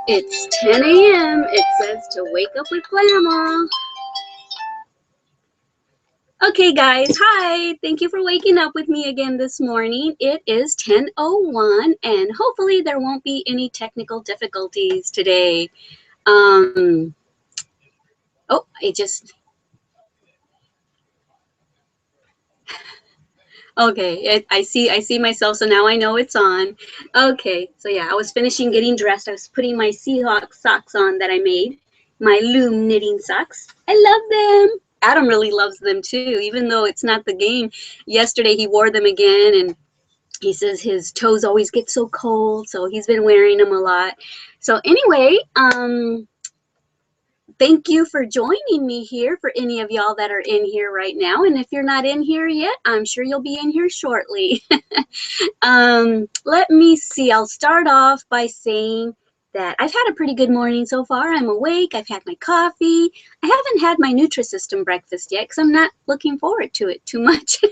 It's 10 a.m. It says to wake up with Glama. Okay, guys, hi. Thank you for waking up with me again this morning. It is 10:01, and hopefully there won't be any technical difficulties today. Oh, okay, I see myself, so now I know it's on. Okay, so yeah, I was finishing getting dressed. I was putting my Seahawks socks on that I made, my loom knitting socks. I love them. Adam really loves them too, even though it's not the game. Yesterday he wore them again, and he says his toes always get so cold, so he's been wearing them a lot. So anyway, thank you for joining me here, for any of y'all that are in here right now. And if you're not in here yet, I'm sure you'll be in here shortly. Let me see. I'll start off by saying that I've had a pretty good morning so far. I'm awake. I've had my coffee. I haven't had my Nutrisystem breakfast yet because I'm not looking forward to it too much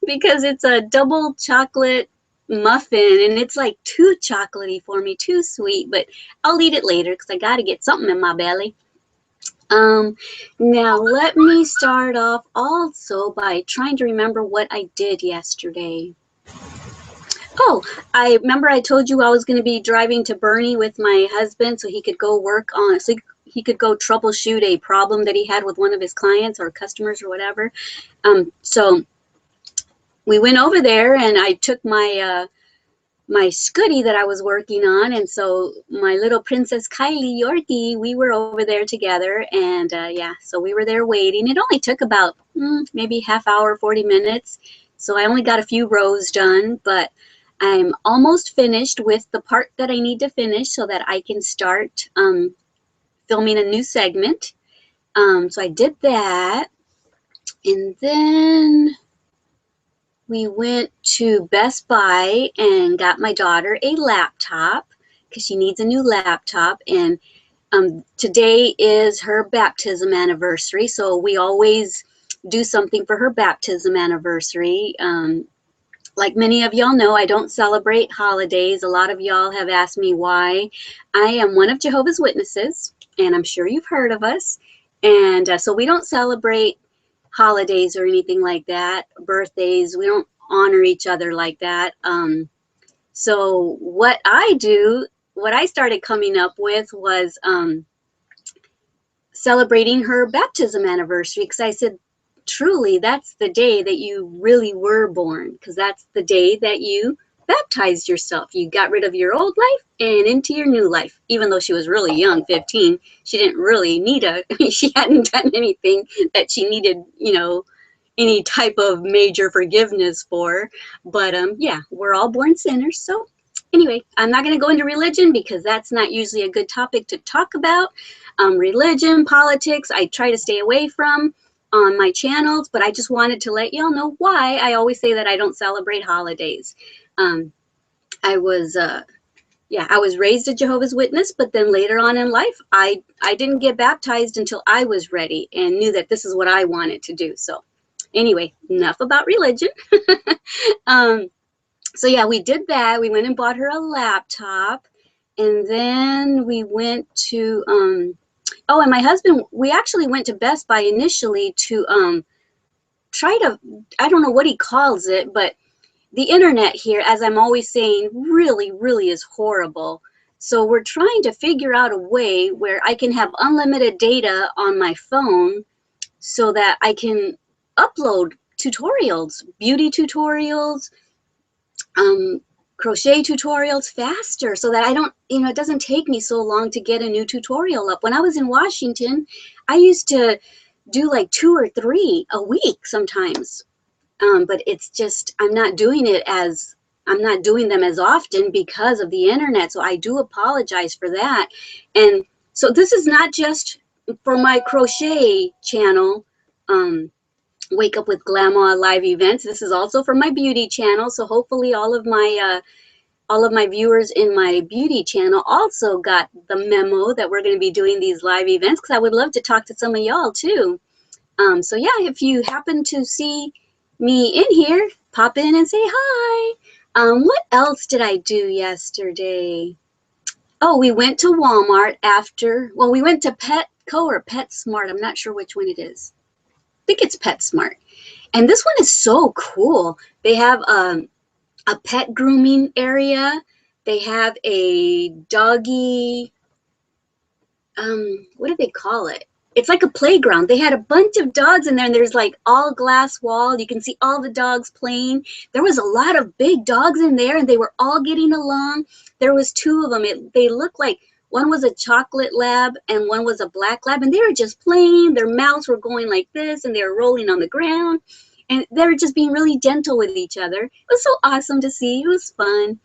because it's a double chocolate muffin and it's like too chocolatey for me, too sweet, but I'll eat it later because I got to get something in my belly. Now let me start off also by trying to remember what I did yesterday. Oh, I remember I told you I was going to be driving to Bernie with my husband so he could go work on, so he could go troubleshoot a problem that he had with one of his clients or customers or whatever. So we went over there and I took my my Scooty that I was working on, and so my little Princess Kylie Yorkie, we were over there together, and yeah, so we were there waiting. It only took about maybe half hour, 40 minutes, so I only got a few rows done, but I'm almost finished with the part that I need to finish so that I can start filming a new segment. So I did that, and then we went to Best Buy and got my daughter a laptop because she needs a new laptop. And today is her baptism anniversary, so we always do something for her baptism anniversary. Like many of y'all know, I don't celebrate holidays. A lot of y'all have asked me why. I am one of Jehovah's Witnesses, and I'm sure you've heard of us. And so we don't celebrate holidays or anything like that, birthdays. We don't honor each other like that. So what I started coming up with was celebrating her baptism anniversary, because I said, truly, that's the day that you really were born, because that's the day that you baptized yourself. You got rid of your old life and into your new life. Even though she was really young, 15, she didn't really need she hadn't done anything that she needed, any type of major forgiveness for. But yeah, we're all born sinners. So anyway, I'm not going to go into religion because that's not usually a good topic to talk about. Religion, politics, I try to stay away from on my channels, but I just wanted to let y'all know why I always say that I don't celebrate holidays. I was raised a Jehovah's Witness, but then later on in life, I didn't get baptized until I was ready and knew that this is what I wanted to do. So anyway, enough about religion. So yeah, we did that. We went and bought her a laptop, and then we went to oh, and my husband, we actually went to Best Buy initially to try to, I don't know what he calls it, but the internet here, as I'm always saying, really, really is horrible. So we're trying to figure out a way where I can have unlimited data on my phone so that I can upload tutorials, beauty tutorials, crochet tutorials faster, so that I don't, it doesn't take me so long to get a new tutorial up. When I was in Washington, I used to do like 2 or 3 a week sometimes. But it's just, I'm not doing them as often because of the internet. So I do apologize for that. And so this is not just for my crochet channel, Wake Up with Glama live events. This is also for my beauty channel. So hopefully all of my viewers in my beauty channel also got the memo that we're going to be doing these live events, because I would love to talk to some of y'all too. So yeah, if you happen to see me in here, pop in and say hi. What else did I do yesterday? Oh, we went to Walmart after, well, we went to Petco or PetSmart. I'm not sure which one it is. I think it's PetSmart. And this one is so cool. They have a pet grooming area. They have a doggy, what do they call it? It's like a playground. They had a bunch of dogs in there, and there's like all glass wall. You can see all the dogs playing. There was a lot of big dogs in there, and they were all getting along. There was two of them. They looked like one was a chocolate lab and one was a black lab, and they were just playing. Their mouths were going like this, and they were rolling on the ground, and they were just being really gentle with each other. It was so awesome to see. It was fun.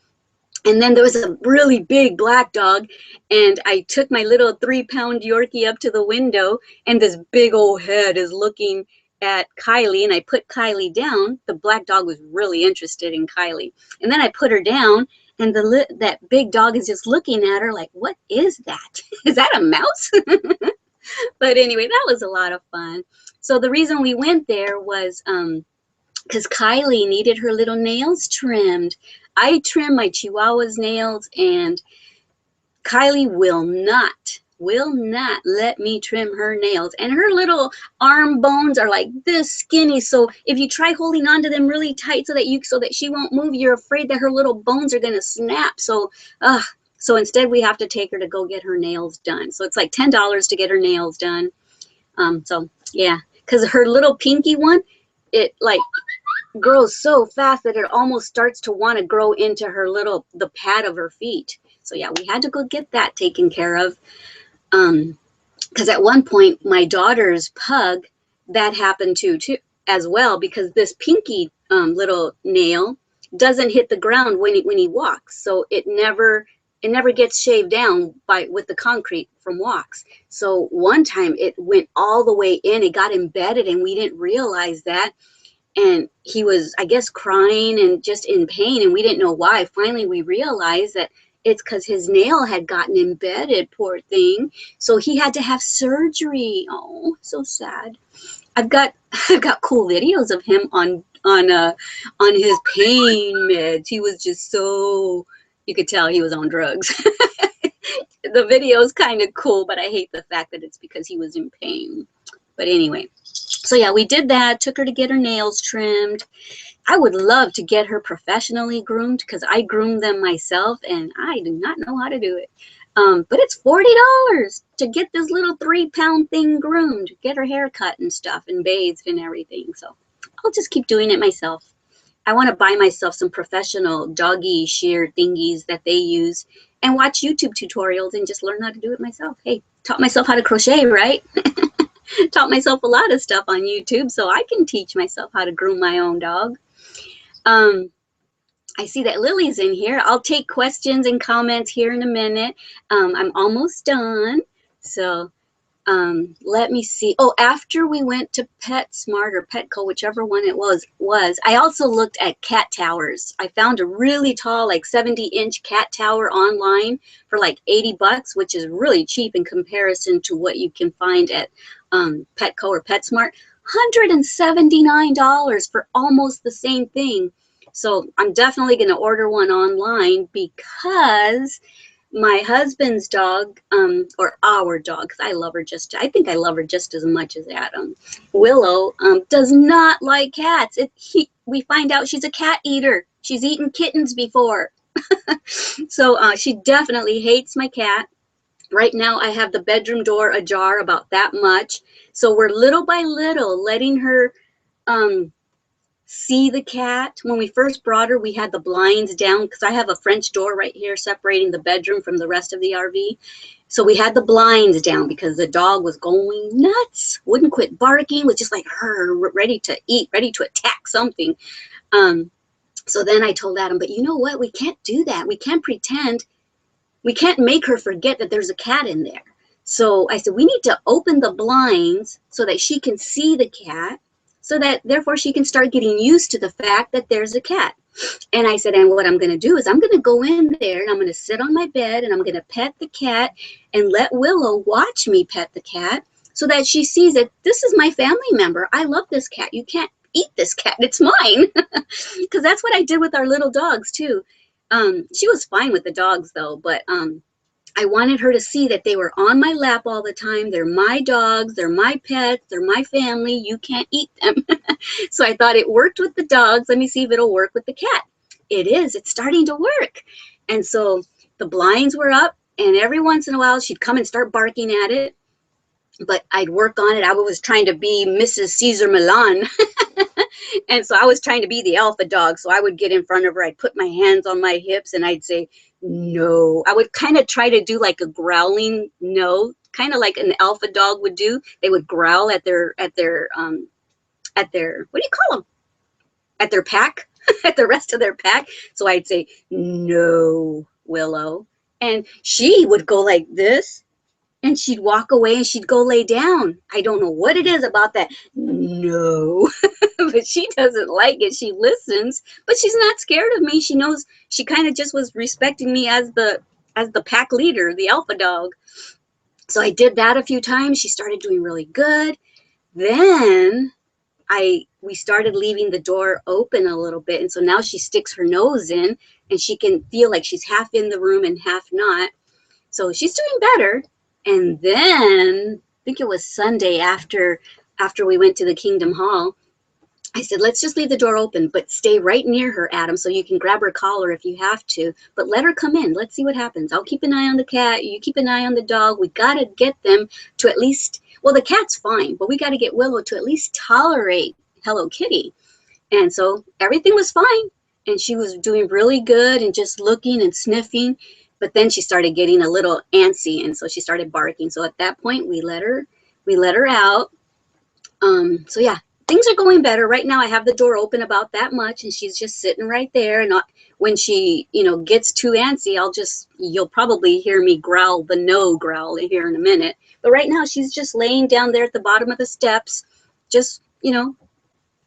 And then there was a really big black dog, and I took my little 3-pound Yorkie up to the window, and this big old head is looking at Kylie, and I put Kylie down. The black dog was really interested in Kylie. And then I put her down, and that big dog is just looking at her like, what is that? Is that a mouse? But anyway, that was a lot of fun. So the reason we went there was because Kylie needed her little nails trimmed. I trim my Chihuahua's nails, and Kylie will not let me trim her nails. And her little arm bones are like this skinny. So if you try holding on to them really tight so that she won't move, you're afraid that her little bones are gonna snap. So instead we have to take her to go get her nails done. So it's like $10 to get her nails done. So yeah, because her little pinky one, it like grows so fast that it almost starts to want to grow into the pad of her feet. So yeah, we had to go get that taken care of. Because at one point my daughter's pug, that happened to too as well, because this pinky little nail doesn't hit the ground when he walks. So it never gets shaved down with the concrete from walks. So one time it went all the way in, it got embedded, and we didn't realize that. And he was, I guess, crying and just in pain, and we didn't know why. Finally, we realized that it's because his nail had gotten embedded, poor thing. So he had to have surgery. Oh, so sad. I've got cool videos of him on his pain meds. He was just so, you could tell he was on drugs. The video is kind of cool, but I hate the fact that it's because he was in pain. But anyway. So yeah, we did that, took her to get her nails trimmed. I would love to get her professionally groomed because I groom them myself, and I do not know how to do it. But it's $40 to get this little 3-pound thing groomed, get her hair cut and stuff and bathed and everything. So I'll just keep doing it myself. I want to buy myself some professional doggy shear thingies that they use and watch YouTube tutorials and just learn how to do it myself. Hey, taught myself how to crochet, right? Taught myself a lot of stuff on YouTube, so I can teach myself how to groom my own dog. I see that Lily's in here. I'll take questions and comments here in a minute. I'm almost done. So let me see. Oh, after we went to PetSmart or Petco, whichever one it was, I also looked at cat towers. I found a really tall, like 70-inch cat tower online for like $80, which is really cheap in comparison to what you can find at Petco or PetSmart. $179 for almost the same thing. So I'm definitely going to order one online because my husband's dog, or our dog, because I think I love her just as much as Adam, Willow, does not like cats. We find out she's a cat eater. She's eaten kittens before. So she definitely hates my cat. Right now I have the bedroom door ajar about that much. So we're little by little letting her see the cat. When we first brought her, we had the blinds down because I have a French door right here separating the bedroom from the rest of the RV. So we had the blinds down because the dog was going nuts, wouldn't quit barking, was just like her, ready to eat, ready to attack something. So then I told Adam, but you know what? We can't do that. We can't pretend. We can't make her forget that there's a cat in there. So I said, we need to open the blinds so that she can see the cat, so that therefore she can start getting used to the fact that there's a cat. And I said, and what I'm going to do is I'm going to go in there and I'm going to sit on my bed and I'm going to pet the cat and let Willow watch me pet the cat so that she sees that this is my family member. I love this cat. You can't eat this cat. It's mine. Because that's what I did with our little dogs too. She was fine with the dogs though, but I wanted her to see that they were on my lap all the time. They're my dogs, they're my pets, they're my family. You can't eat them. So I thought it worked with the dogs. Let me see if it'll work with the cat. It is. It's starting to work. And so the blinds were up, and every once in a while she'd come and start barking at it. But I'd work on it. I was trying to be Mrs. Caesar Milan. And so I was trying to be the alpha dog. So I would get in front of her. I'd put my hands on my hips and I'd say, no. I would kind of try to do like a growling no, kind of like an alpha dog would do. They would growl at their what do you call them? At their pack, at the rest of their pack. So I'd say, no, Willow. And she would go like this. And she'd walk away and she'd go lay down. I don't know what it is about that. No, but she doesn't like it. She listens, but she's not scared of me. She knows, she kind of just was respecting me as the pack leader, the alpha dog. So I did that a few times. She started doing really good. Then we started leaving the door open a little bit. And so now she sticks her nose in and she can feel like she's half in the room and half not. So she's doing better. And then I think it was Sunday after we went to the Kingdom Hall, I said, let's just leave the door open, but stay right near her, Adam, so you can grab her collar if you have to. But let her come in. Let's see what happens. I'll keep an eye on the cat. You keep an eye on the dog. We got to get them to at least, well, the cat's fine, but we got to get Willow to at least tolerate Hello Kitty. And so everything was fine. And she was doing really good and just looking and sniffing. But then she started getting a little antsy, and so she started barking. So at that point, we let her out. So yeah, things are going better. Right now, I have the door open about that much, and she's just sitting right there. And when she, gets too antsy, you'll probably hear me growl the no growl here in a minute. But right now, she's just laying down there at the bottom of the steps, just,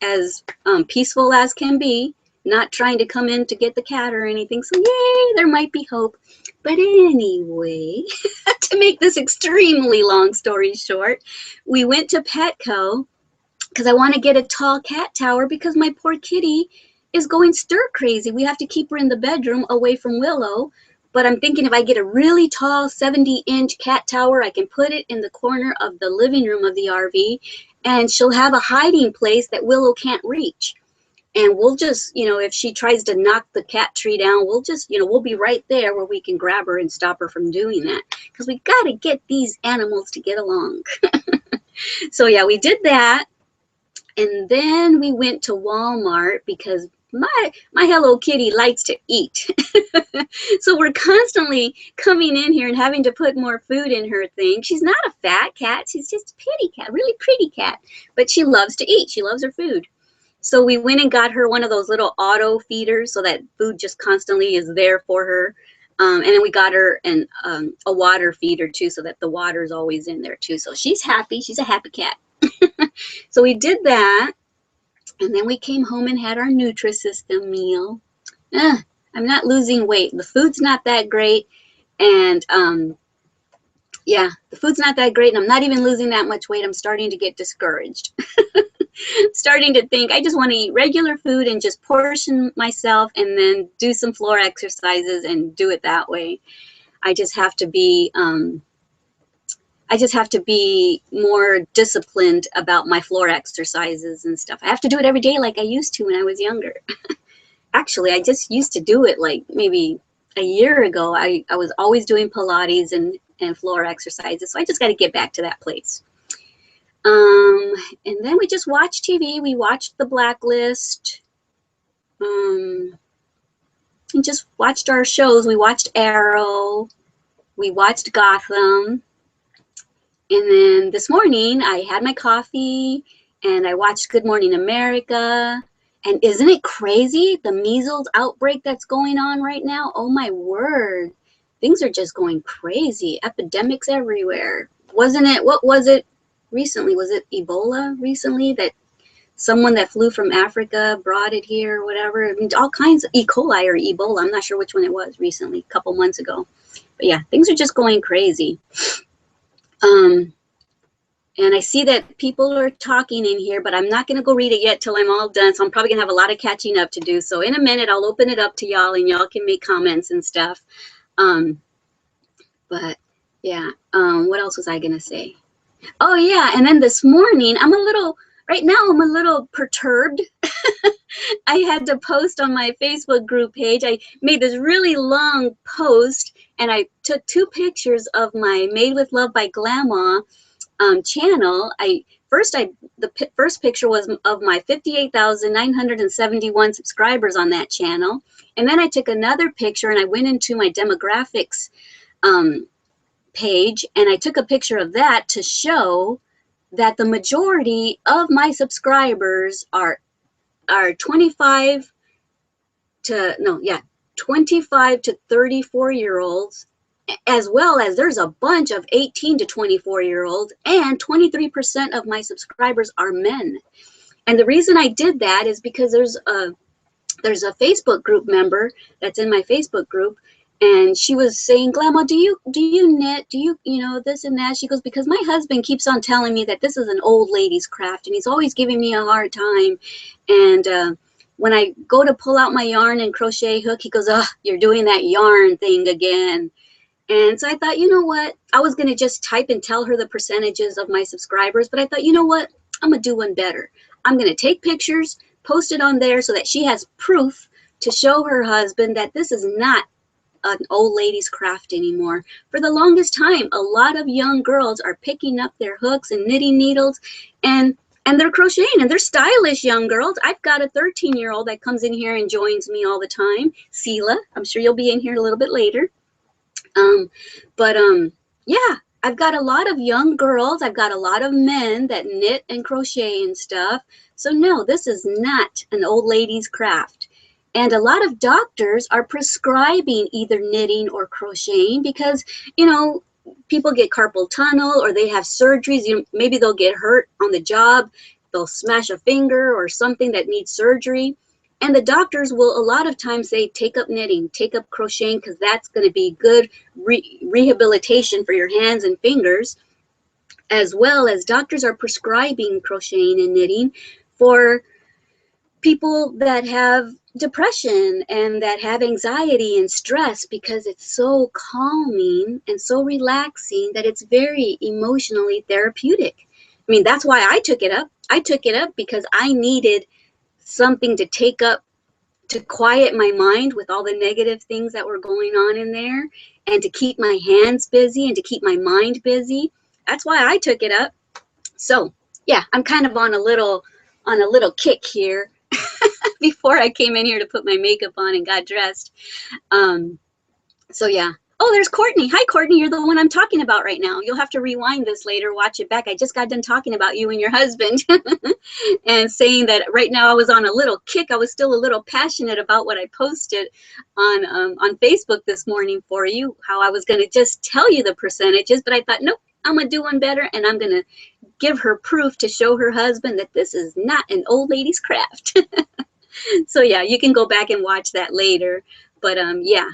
as peaceful as can be. Not trying to come in to get the cat or anything. So yay, there might be hope. But anyway, to make this extremely long story short, we went to Petco because I want to get a tall cat tower because my poor kitty is going stir crazy. We have to keep her in the bedroom away from Willow. But I'm thinking if I get a really tall 70-inch cat tower, I can put it in the corner of the living room of the RV, and she'll have a hiding place that Willow can't reach. And we'll just, if she tries to knock the cat tree down, we'll just, we'll be right there where we can grab her and stop her from doing that. Because we got to get these animals to get along. So yeah, we did that. And then we went to Walmart because my Hello Kitty likes to eat. So we're constantly coming in here and having to put more food in her thing. She's not a fat cat. She's just a pretty cat, really pretty cat. But she loves to eat. She loves her food. So we went and got her one of those little auto feeders so that food just constantly is there for her. And then we got her a water feeder too, so that the water is always in there too. So she's happy. She's a happy cat. So we did that. And then we came home and had our Nutrisystem meal. I'm not losing weight. The food's not that great. And yeah, the food's not that great. And I'm not even losing that much weight. I'm starting to get discouraged. Starting to think I just want to eat regular food and just portion myself and then do some floor exercises and do it that way. I just have to be more disciplined about my floor exercises and stuff. I have to do it every day like I used to when I was younger. Actually, I just used to do it like maybe a year ago. I was always doing Pilates and floor exercises. So I just got to get back to that place. And then we just watched TV. We watched The Blacklist, and just watched our shows. We watched Arrow, we watched Gotham, and then this morning I had my coffee and I watched Good Morning America. And isn't it crazy, the measles outbreak that's going on right now? Oh my word, things are just going crazy. Epidemics everywhere. Wasn't it? What was it? Recently, was it Ebola recently that someone that flew from Africa brought it here or whatever? I mean, all kinds of E. coli or Ebola. I'm not sure which one it was recently, a couple months ago. But yeah, things are just going crazy. And I see that people are talking in here, but I'm not going to go read it yet till I'm all done. So I'm probably going to have a lot of catching up to do. So in a minute, I'll open it up to y'all and y'all can make comments and stuff. But yeah, what else was I gonna say? Oh yeah, and then this morning right now I'm a little perturbed. I had to post on my Facebook group page. I made this really long post and I took two pictures of my Made with Love by Glama channel. The first picture was of my 58,971 subscribers on that channel. And then I took another picture and I went into my demographics page and I took a picture of that to show that the majority of my subscribers are 25 to 34-year-olds, as well as there's a bunch of 18 to 24-year-olds, and 23% of my subscribers are men. And the reason I did that is because there's a Facebook group member that's in my Facebook group, and she was saying, Glama, do you knit? Do you know, this and that? She goes, because my husband keeps on telling me that this is an old lady's craft, and he's always giving me a hard time. And when I go to pull out my yarn and crochet hook, he goes, oh, you're doing that yarn thing again. And so I thought, you know what? I was going to just type and tell her the percentages of my subscribers, but I thought, you know what? I'm going to do one better. I'm going to take pictures, post it on there so that she has proof to show her husband that this is not an old lady's craft anymore. For the longest time, a lot of young girls are picking up their hooks and knitting needles and they're crocheting, and they're stylish young girls. I've got a 13-year-old that comes in here and joins me all the time, Sela. I'm sure you'll be in here a little bit later. Yeah, I've got a lot of young girls. I've got a lot of men that knit and crochet and stuff. So no, this is not an old lady's craft. And a lot of doctors are prescribing either knitting or crocheting because, you know, people get carpal tunnel or they have surgeries. You know, maybe they'll get hurt on the job. They'll smash a finger or something that needs surgery. And the doctors will a lot of times say, take up knitting, take up crocheting, because that's going to be good rehabilitation for your hands and fingers, as well as doctors are prescribing crocheting and knitting for people that have depression and that have anxiety and stress, because it's so calming and so relaxing that it's very emotionally therapeutic. I mean, that's why I took it up. I took it up because I needed something to take up to quiet my mind with all the negative things that were going on in there, and to keep my hands busy and to keep my mind busy. That's why I took it up. So yeah, I'm kind of on a little kick here before I came in here to put my makeup on and got dressed. So yeah. Oh, there's Courtney. Hi, Courtney. You're the one I'm talking about right now. You'll have to rewind this later, watch it back. I just got done talking about you and your husband and saying that right now I was on a little kick. I was still a little passionate about what I posted on Facebook this morning for you, how I was going to just tell you the percentages, but I thought, nope, I'm going to do one better, and I'm going to give her proof to show her husband that this is not an old lady's craft. So yeah, you can go back and watch that later. But yeah,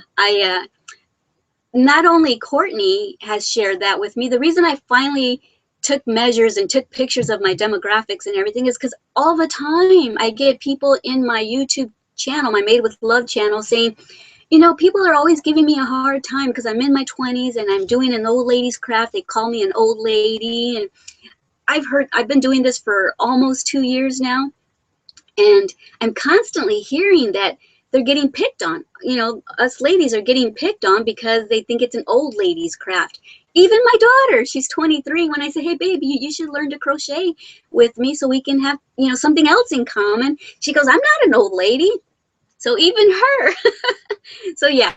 not only Courtney has shared that with me. The reason I finally took measures and took pictures of my demographics and everything is because all the time I get people in my YouTube channel, my Made with Love channel, saying, you know, people are always giving me a hard time because I'm in my 20s and I'm doing an old lady's craft. They call me an old lady. And I've been doing this for almost 2 years now. And I'm constantly hearing that they're getting picked on. You know, us ladies are getting picked on because they think it's an old lady's craft. Even my daughter, she's 23. When I say, hey, baby, you should learn to crochet with me so we can have, you know, something else in common. She goes, I'm not an old lady. So even her. So yeah,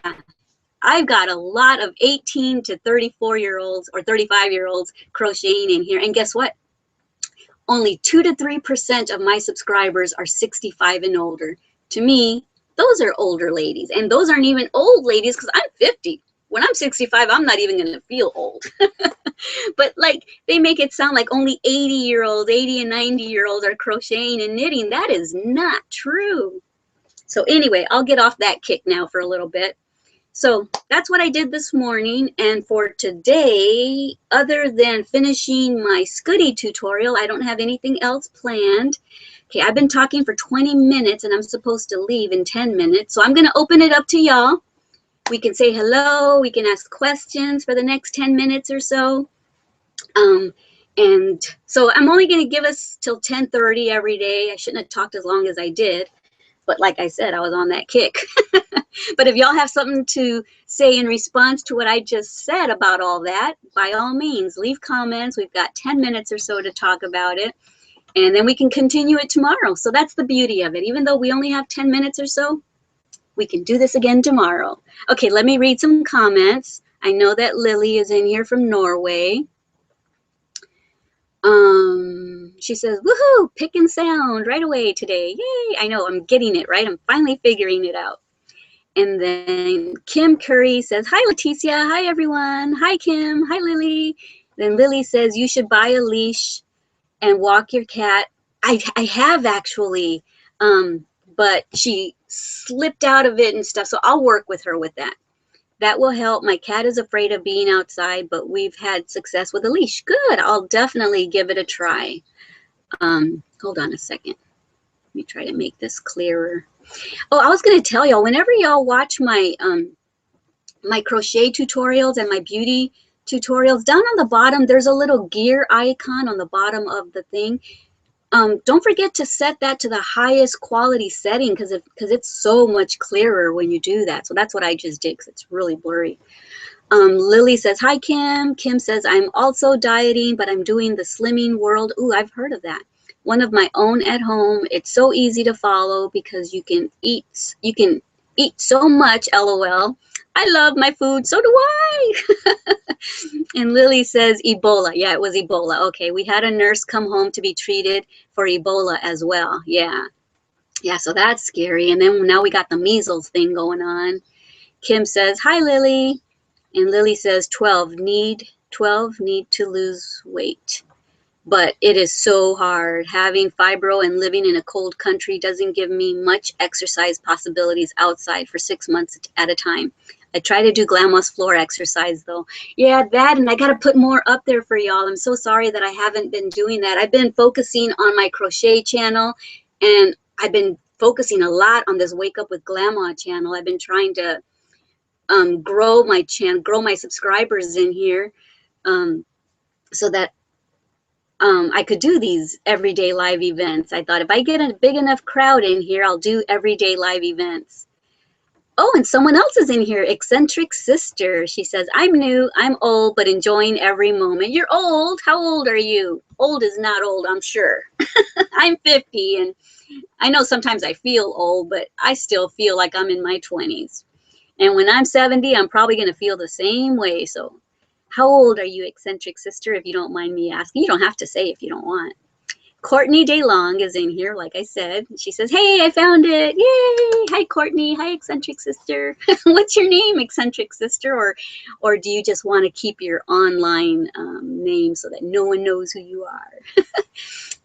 I've got a lot of 18 to 34-year-olds or 35-year-olds crocheting in here. And guess what? Only 2 to 3% of my subscribers are 65 and older. To me, those are older ladies. And those aren't even old ladies because I'm 50. When I'm 65, I'm not even going to feel old. But like, they make it sound like only 80-year-olds, 80 and 90-year-olds are crocheting and knitting. That is not true. So anyway, I'll get off that kick now for a little bit. So that's what I did this morning. And for today, other than finishing my Scuddy tutorial, I don't have anything else planned. Okay, I've been talking for 20 minutes and I'm supposed to leave in 10 minutes. So I'm going to open it up to y'all. We can say hello. We can ask questions for the next 10 minutes or so. And so I'm only going to give us till 10:30 every day. I shouldn't have talked as long as I did. But like I said, I was on that kick. But if y'all have something to say in response to what I just said about all that, by all means, leave comments. We've got 10 minutes or so to talk about it. And then we can continue it tomorrow. So that's the beauty of it. Even though we only have 10 minutes or so, we can do this again tomorrow. Okay, let me read some comments. I know that Lily is in here from Norway. She says, woohoo, pick and sound right away today. Yay, I know, I'm getting it, right? I'm finally figuring it out. And then Kim Curry says, hi, Leticia. Hi, everyone. Hi, Kim. Hi, Lily. Then Lily says, you should buy a leash and walk your cat. I have actually, but she slipped out of it and stuff. So I'll work with her with that. That will help. My cat is afraid of being outside, but we've had success with a leash. Good. I'll definitely give it a try. Hold on a second. Let me try to make this clearer. Oh, I was going to tell y'all, whenever y'all watch my my crochet tutorials and my beauty tutorials, down on the bottom, there's a little gear icon on the bottom of the thing. Don't forget to set that to the highest quality setting because it's so much clearer when you do that. So that's what I just did because it's really blurry. Lily says, hi, Kim. Kim says, I'm also dieting, but I'm doing the Slimming World. Ooh, I've heard of that. One of my own at home. It's so easy to follow because you can eat so much, LOL. I love my food. So do I. And Lily says Ebola. Yeah, it was Ebola. Okay, we had a nurse come home to be treated for Ebola as well. Yeah. Yeah, so that's scary. And then now we got the measles thing going on. Kim says, hi, Lily. And Lily says 12 need to lose weight. But it is so hard. Having fibro and living in a cold country doesn't give me much exercise possibilities outside for 6 months at a time. I try to do Glama's floor exercise though. Yeah, that, and I got to put more up there for y'all. I'm so sorry that I haven't been doing that. I've been focusing on my crochet channel, and I've been focusing a lot on this Wake Up with Glama channel. I've been trying to grow my channel, grow my subscribers in here, so that I could do these everyday live events. I thought if I get a big enough crowd in here, I'll do everyday live events. Oh, and someone else is in here, Eccentric Sister. She says, I'm new, I'm old, but enjoying every moment. You're old? How old are you? Old is not old, I'm sure. I'm 50, and I know sometimes I feel old, but I still feel like I'm in my 20s. And when I'm 70, I'm probably going to feel the same way. So how old are you, Eccentric Sister, if you don't mind me asking? You don't have to say if you don't want. Courtney DeLong is in here, like I said. She says, hey, I found it. Yay. Hi, Courtney. Hi, Eccentric Sister. What's your name, Eccentric Sister? Or do you just want to keep your online name so that no one knows who you are?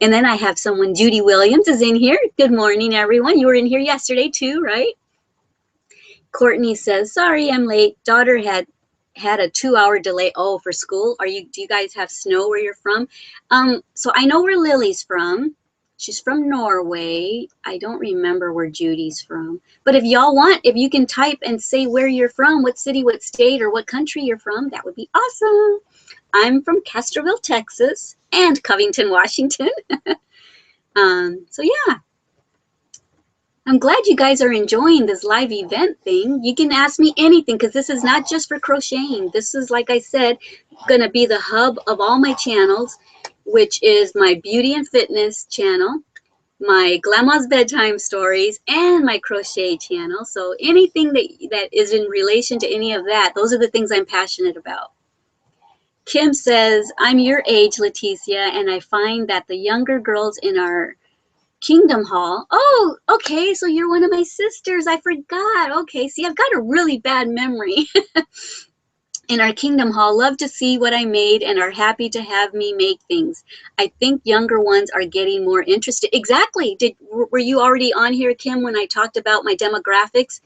And then I have someone, Judy Williams is in here. Good morning, everyone. You were in here yesterday too, right? Courtney says, sorry, I'm late. Daughter had a 2-hour delay. Oh, for school. Do you guys have snow where you're from? So I know where Lily's from. She's from Norway. I don't remember where Judy's from. But if y'all want, if you can type and say where you're from, what city, what state, or what country you're from, that would be awesome. I'm from Castroville, Texas, and Covington, Washington. So yeah. I'm glad you guys are enjoying this live event thing. You can ask me anything because this is not just for crocheting. This is, like I said, going to be the hub of all my channels, which is my beauty and fitness channel, my Glama's bedtime stories, and my crochet channel. So anything that is in relation to any of that, those are the things I'm passionate about. Kim says, I'm your age, Leticia, and I find that the younger girls in our Kingdom Hall. Oh, okay. So you're one of my sisters. I forgot. Okay. See, I've got a really bad memory. In our Kingdom Hall, love to see what I made and are happy to have me make things. I think younger ones are getting more interested. Exactly. Were you already on here, Kim, when I talked about my demographics?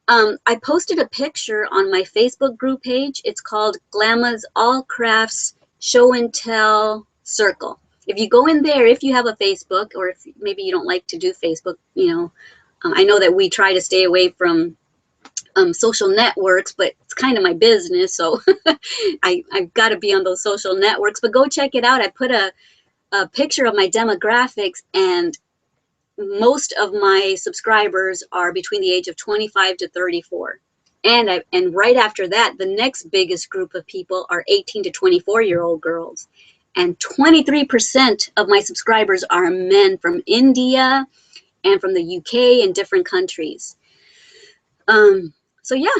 I posted a picture on my Facebook group page. It's called Glama's All Crafts Show and Tell Circle. If you go in there, if you have a Facebook, or if maybe you don't like to do Facebook, I know that we try to stay away from social networks, but it's kind of my business, so I've got to be on those social networks. But go check it out. I put a picture of my demographics, and most of my subscribers are between the age of 25 to 34. And right after that, the next biggest group of people are 18 to 24-year-old girls. And 23% of my subscribers are men from India and from the UK and different countries. So yeah.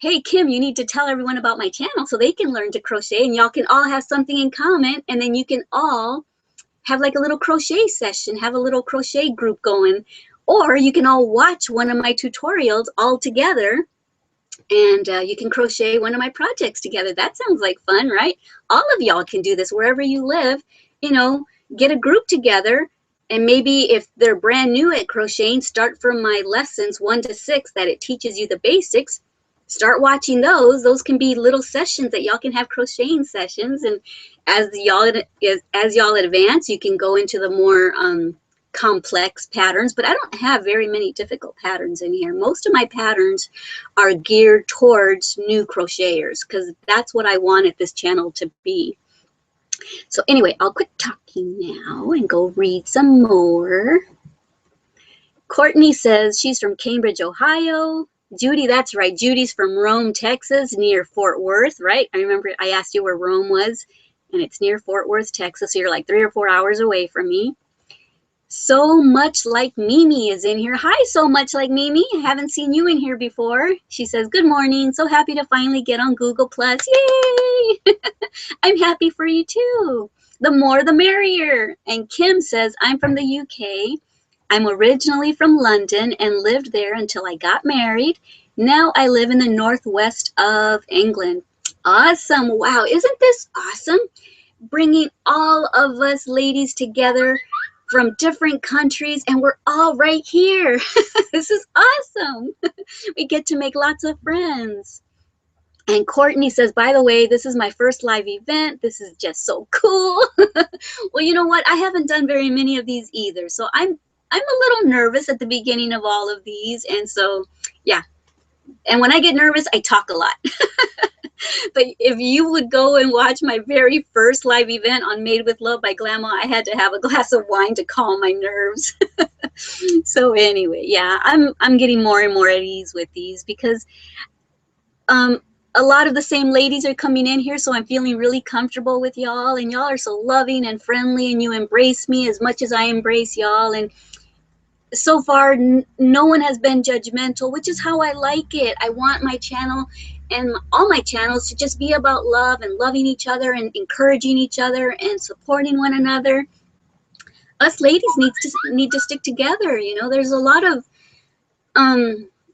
Hey, Kim, you need to tell everyone about my channel so they can learn to crochet, and y'all can all have something in common, and then you can all have like a little crochet session, have a little crochet group going, or you can all watch one of my tutorials all together, and you can crochet one of my projects together. That sounds like fun, right? All of y'all can do this wherever you live. You know, get a group together, and maybe if they're brand new at crocheting, start from my lessons 1 to 6 that it teaches you the basics. Start watching those. Those can be little sessions that y'all can have crocheting sessions. And as y'all advance, you can go into the more complex patterns. But I don't have very many difficult patterns in here. Most of my patterns are geared towards new crocheters, because that's what I wanted this channel to be. So anyway, I'll quit talking now and go read some more. Courtney says she's from Cambridge, Ohio. Judy, that's right. Judy's from Rome, Texas, near Fort Worth, right? I remember I asked you where Rome was, and it's near Fort Worth, Texas. So you're like 3 or 4 hours away from me. So Much Like Mimi is in here. Hi, So Much Like Mimi. I haven't seen you in here before. She says, good morning. So happy to finally get on Google+. Yay! I'm happy for you too. The more the merrier. And Kim says, I'm from the UK. I'm originally from London and lived there until I got married. Now I live in the northwest of England. Awesome. Wow. Isn't this awesome? Bringing all of us ladies together from different countries, and we're all right here. This is awesome. We get to make lots of friends. And Courtney says, by the way, this is my first live event. This is just so cool. Well, you know what? I haven't done very many of these either. So I'm a little nervous at the beginning of all of these. And so, yeah. And when I get nervous, I talk a lot. But if you would go and watch my very first live event on Made with Love by Glama, I had to have a glass of wine to calm my nerves. So anyway, yeah, I'm getting more and more at ease with these, because a lot of the same ladies are coming in here, so I'm feeling really comfortable with y'all, and y'all are so loving and friendly, and you embrace me as much as I embrace y'all. And so far, no one has been judgmental, which is how I like it. I want my channel and all my channels to just be about love and loving each other and encouraging each other and supporting one another. Us ladies need to stick together. You know, there's a lot of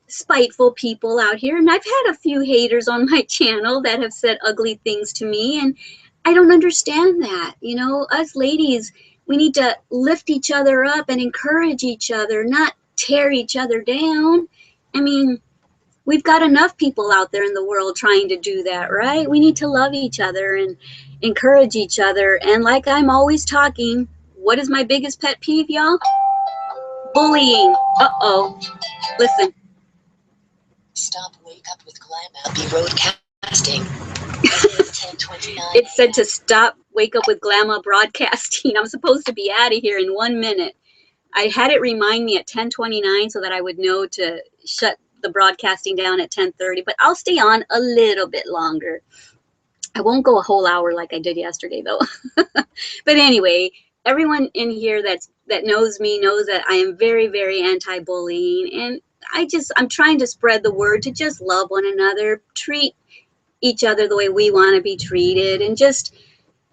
spiteful people out here, and I've had a few haters on my channel that have said ugly things to me, and I don't understand that. You know, us ladies, we need to lift each other up and encourage each other, not tear each other down. I mean, we've got enough people out there in the world trying to do that, right? We need to love each other and encourage each other. And like I'm always talking, what is my biggest pet peeve, y'all? Bullying. Uh-oh. Listen. Stop Wake Up with Glama be broadcasting. It said to stop Wake Up with Glama broadcasting. I'm supposed to be out of here in 1 minute. I had it remind me at 10:29 so that I would know to shut the broadcasting down at 10:30, but I'll stay on a little bit longer. I won't go a whole hour like I did yesterday, though. But anyway, everyone in here that knows me knows that I am very, very anti-bullying, and I'm trying to spread the word to just love one another, treat each other the way we want to be treated, and just,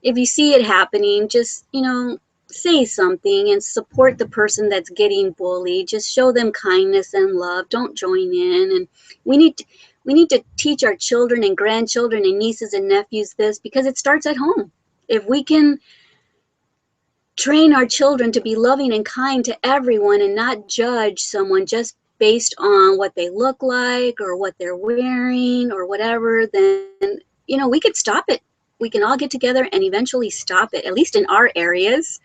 if you see it happening, just, you know, say something and support the person that's getting bullied. Just show them kindness and love. Don't join in. And we need to teach our children and grandchildren and nieces and nephews this, because it starts at home. If we can train our children to be loving and kind to everyone and not judge someone just based on what they look like or what they're wearing or whatever, then, you know, we could stop it. We can all get together and eventually stop it, at least in our areas.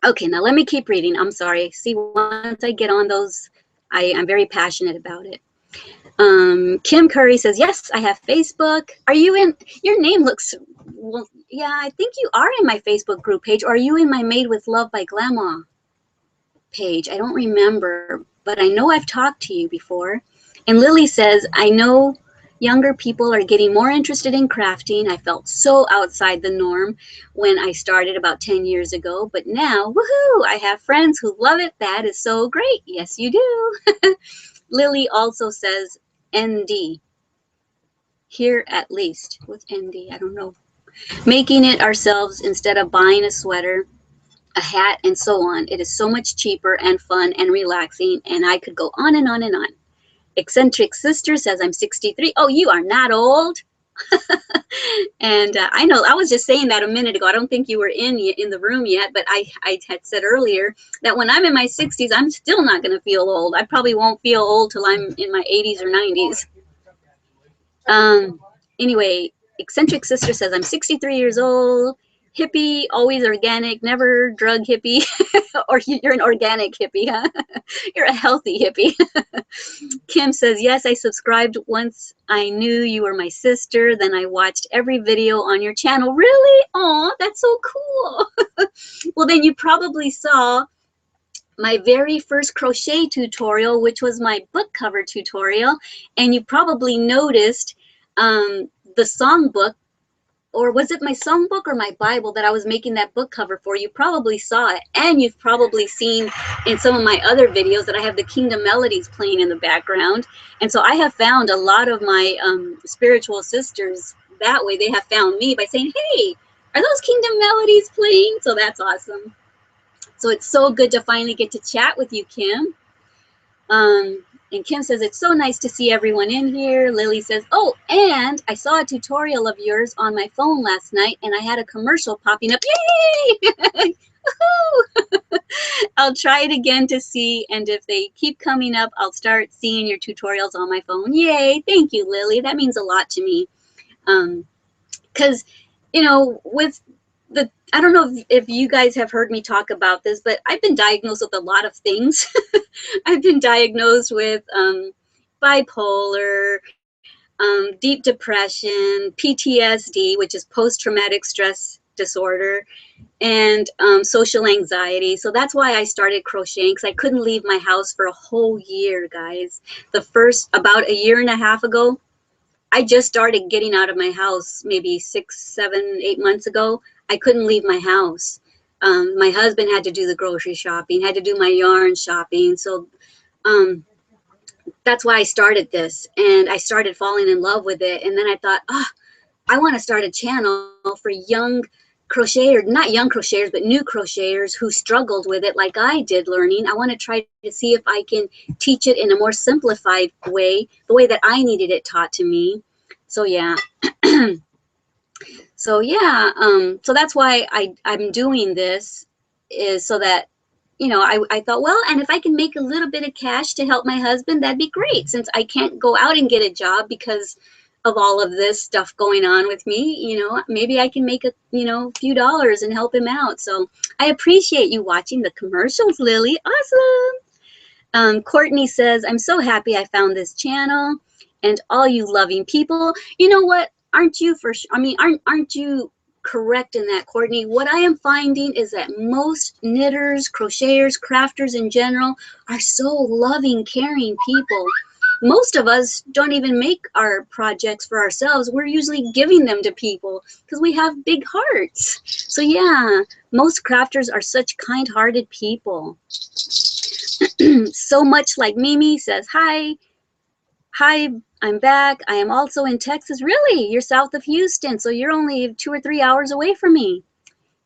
Okay, now let me keep reading. I'm sorry. See, once I get on those, I'm very passionate about it. Kim Curry says, yes, I have Facebook. Are you in? Your name looks, well, yeah, I think you are in my Facebook group page. Or are you in my Made with Love by Glama page? I don't remember, but I know I've talked to you before. And Lily says, I know younger people are getting more interested in crafting. I felt so outside the norm when I started about 10 years ago, but now, woohoo, I have friends who love it. That is so great. Yes, you do. Lily also says, ND, here at least. What's ND? I don't know. Making it ourselves instead of buying a sweater, a hat, and so on. It is so much cheaper and fun and relaxing, and I could go on and on and on. Eccentric Sister says, I'm 63. Oh, you are not old. And I know I was just saying that a minute ago. I don't think you were in the room yet, but I had said earlier that when I'm in my 60s, I'm still not going to feel old. I probably won't feel old till I'm in my 80s or 90s. Anyway, Eccentric Sister says, I'm 63 years old, hippie, always organic, never drug hippie. Or you're an organic hippie, huh? You're a healthy hippie. Kim says, yes, I subscribed once I knew you were my sister. Then I watched every video on your channel. Really? Aw, that's so cool. Well, then you probably saw my very first crochet tutorial, which was my book cover tutorial. And you probably noticed the songbook, or was it my songbook or my Bible that I was making that book cover for? You probably saw it. And you've probably seen in some of my other videos that I have the Kingdom Melodies playing in the background. And so I have found a lot of my spiritual sisters that way. They have found me by saying, hey, are those Kingdom Melodies playing? So that's awesome. So it's so good to finally get to chat with you, Kim. And Kim says, it's so nice to see everyone in here. Lily says, oh, and I saw a tutorial of yours on my phone last night, and I had a commercial popping up. Yay! I'll try it again to see, and if they keep coming up, I'll start seeing your tutorials on my phone. Yay! Thank you, Lily. That means a lot to me. Because, you know, with the, I don't know if you guys have heard me talk about this, but I've been diagnosed with a lot of things. I've been diagnosed with bipolar, deep depression, PTSD, which is post-traumatic stress disorder, and social anxiety. So that's why I started crocheting, because I couldn't leave my house for a whole year, guys. About a year and a half ago, I just started getting out of my house maybe 6, 7, 8 months ago. I couldn't leave my house. My husband had to do the grocery shopping, had to do my yarn shopping. So that's why I started this, and I started falling in love with it. And then I thought, I want to start a channel for young crocheters, not young crocheters, but new crocheters who struggled with it like I did learning. I want to try to see if I can teach it in a more simplified way, the way that I needed it taught to me. So yeah. So yeah, so that's why I'm doing this, is so that, you know, I thought, well, and if I can make a little bit of cash to help my husband, that'd be great, since I can't go out and get a job because of all of this stuff going on with me. You know, maybe I can make a few dollars and help him out. So I appreciate you watching the commercials, Lily. Awesome. Courtney says, I'm so happy I found this channel and all you loving people. You know what? Aren't you aren't you correct in that, Courtney? What I am finding is that most knitters, crocheters, crafters in general are so loving, caring people. Most of us don't even make our projects for ourselves. We're usually giving them to people because we have big hearts. So yeah, most crafters are such kind-hearted people. So much like Mimi says, hi, I'm back. I am also in Texas. Really? You're south of Houston, so you're only 2 or 3 hours away from me.